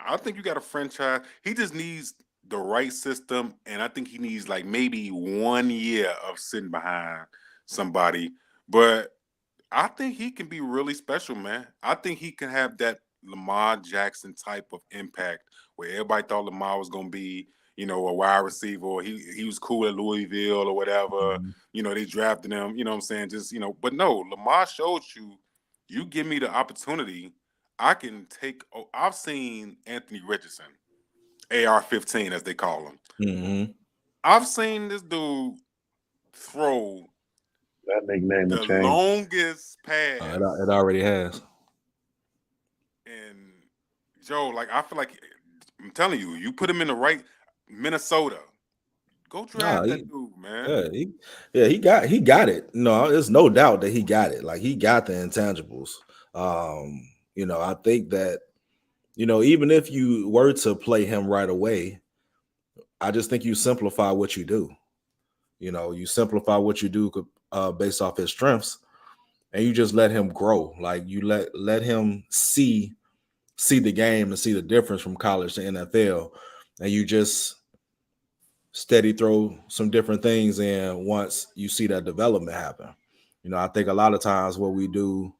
I think you got a franchise. He just needs the right system, and I think he needs like maybe 1 year of sitting behind somebody. But I think he can be really special, man. I think he can have that Lamar Jackson type of impact where everybody thought Lamar was going to be, a wide receiver. Or he was cool at Louisville or whatever. They drafted him, you know what I'm saying? Just, but no, Lamar showed you give me the opportunity. I can take, I've seen Anthony Richardson, AR-15 as they call him. I've seen this dude throw that nickname the longest pass. It already has. And Joe, like I feel like I'm telling you, you put him in the right Minnesota. Go draft that dude, man. He got it. No, there's no doubt that he got it. Like he got the intangibles. I think that, even if you were to play him right away, I just think you simplify what you do. You simplify what you do based off his strengths, and you just let him grow. Like you let him see the game and see the difference from college to NFL, and you just steady throw some different things in once you see that development happen. I think a lot of times what we do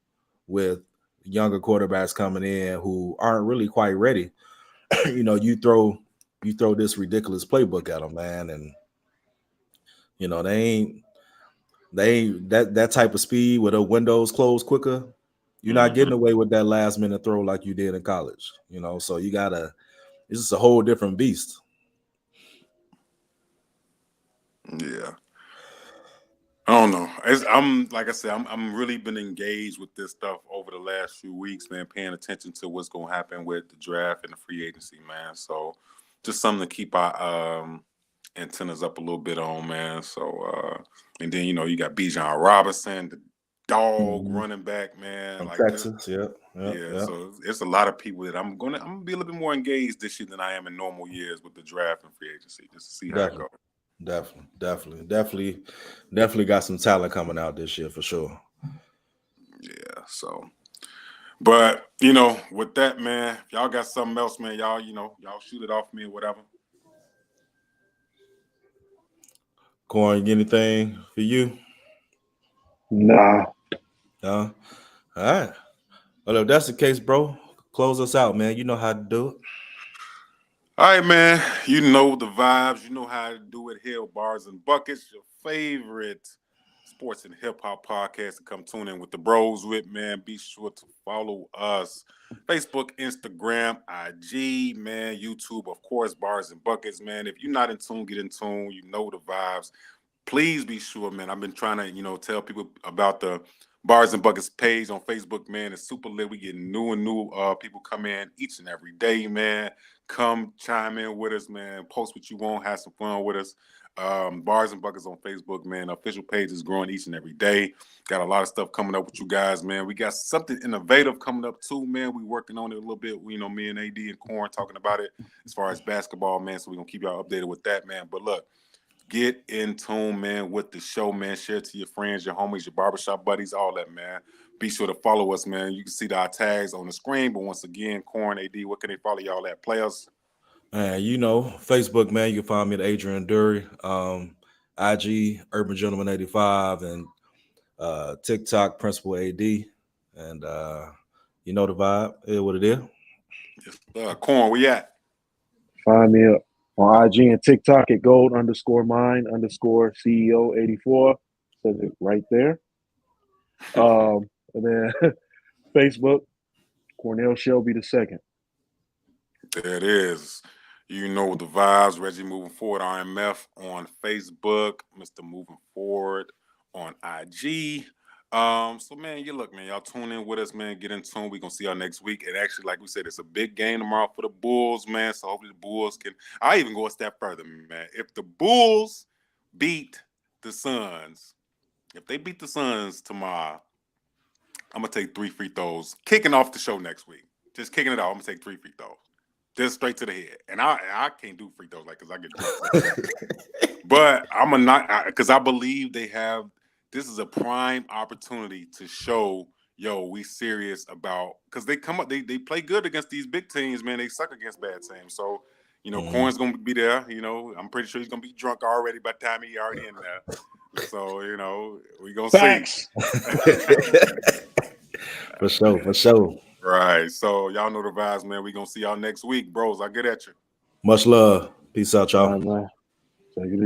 with younger quarterbacks coming in who aren't really quite ready, you throw this ridiculous playbook at them, man, and they ain't that type of speed with the windows closed quicker. You're not getting away with that last minute throw like you did in college, so it's just a whole different beast. Yeah. I don't know. I'm like I said, I'm really been engaged with this stuff over the last few weeks, man, paying attention to what's gonna happen with the draft and the free agency, man. So just something to keep our antennas up a little bit on, man. So and then you got Bijan Robinson, the dog running back, man. From like Texas, yeah. So it's a lot of people that I'm gonna be a little bit more engaged this year than I am in normal years with the draft and free agency, just to see how it goes. Definitely got some talent coming out this year for sure. Yeah, so but with that, man, if y'all got something else, man, y'all shoot it off me or whatever. Corn, anything for you? Nah. No? All right. Well, if that's the case, bro, close us out, man. You know how to do it. All right, man. You know the vibes. You know how to do it here. Bars and Buckets, your favorite sports and hip hop podcast to come tune in with the bros with, man. Be sure to follow us. Facebook, Instagram, IG, man, YouTube, of course, Bars and Buckets, man. If you're not in tune, get in tune. You know the vibes. Please be sure, man. I've been trying to, tell people about the Bars and Buckets page on Facebook, man. It's super lit. We get new and new people come in each and every day, man. Come chime in with us, man. Post what you want. Have some fun with us. Bars and Buckets on Facebook, man. Official page is growing each and every day. Got a lot of stuff coming up with you guys, man. We got something innovative coming up too, man. We working on it a little bit. Me and AD and Corn talking about it as far as basketball, man. So we're going to keep y'all updated with that, man. But look, get in tune, man, with the show, man. Share it to your friends, your homies, your barbershop buddies, all that, man. Be sure to follow us, man. You can see our tags on the screen. But once again, Corn, AD, what can they follow y'all at? Players? Facebook, man, you can find me at Adrian Dury, IG, Urban Gentleman 85, and TikTok, Principal AD. And you know the vibe. Is what it is. Yes, Corn, where you at? Find me up on IG and TikTok at gold_mine_CEO84. Says it right there. And then Facebook, Cornell Shelby II. There it is. You know the vibes. Reggie Moving Forward, RMF on Facebook. Mr. Moving Forward on IG. So, man, y'all tune in with us, man. Get in tune. We're going to see y'all next week. And actually, like we said, it's a big game tomorrow for the Bulls, man. So hopefully the Bulls can – I'll even go a step further, man. If the Bulls beat the Suns, if they beat the Suns tomorrow, I'm going to take 3 free throws. Kicking off the show next week. Just kicking it off. I'm going to take 3 free throws. Just straight to the head. And I can't do free throws because I get drunk. But I'm a not – because I believe they have – this is a prime opportunity to show, we serious about – because they come up, they play good against these big teams, man. They suck against bad teams. So, Corn's going to be there. I'm pretty sure he's going to be drunk already by the time he's already in there. So, we're going to see. For sure. Right. So, y'all know the vibes, man. We're going to see y'all next week, bros. I'll get at you. Much love. Peace out, y'all. All right, man. Take it easy.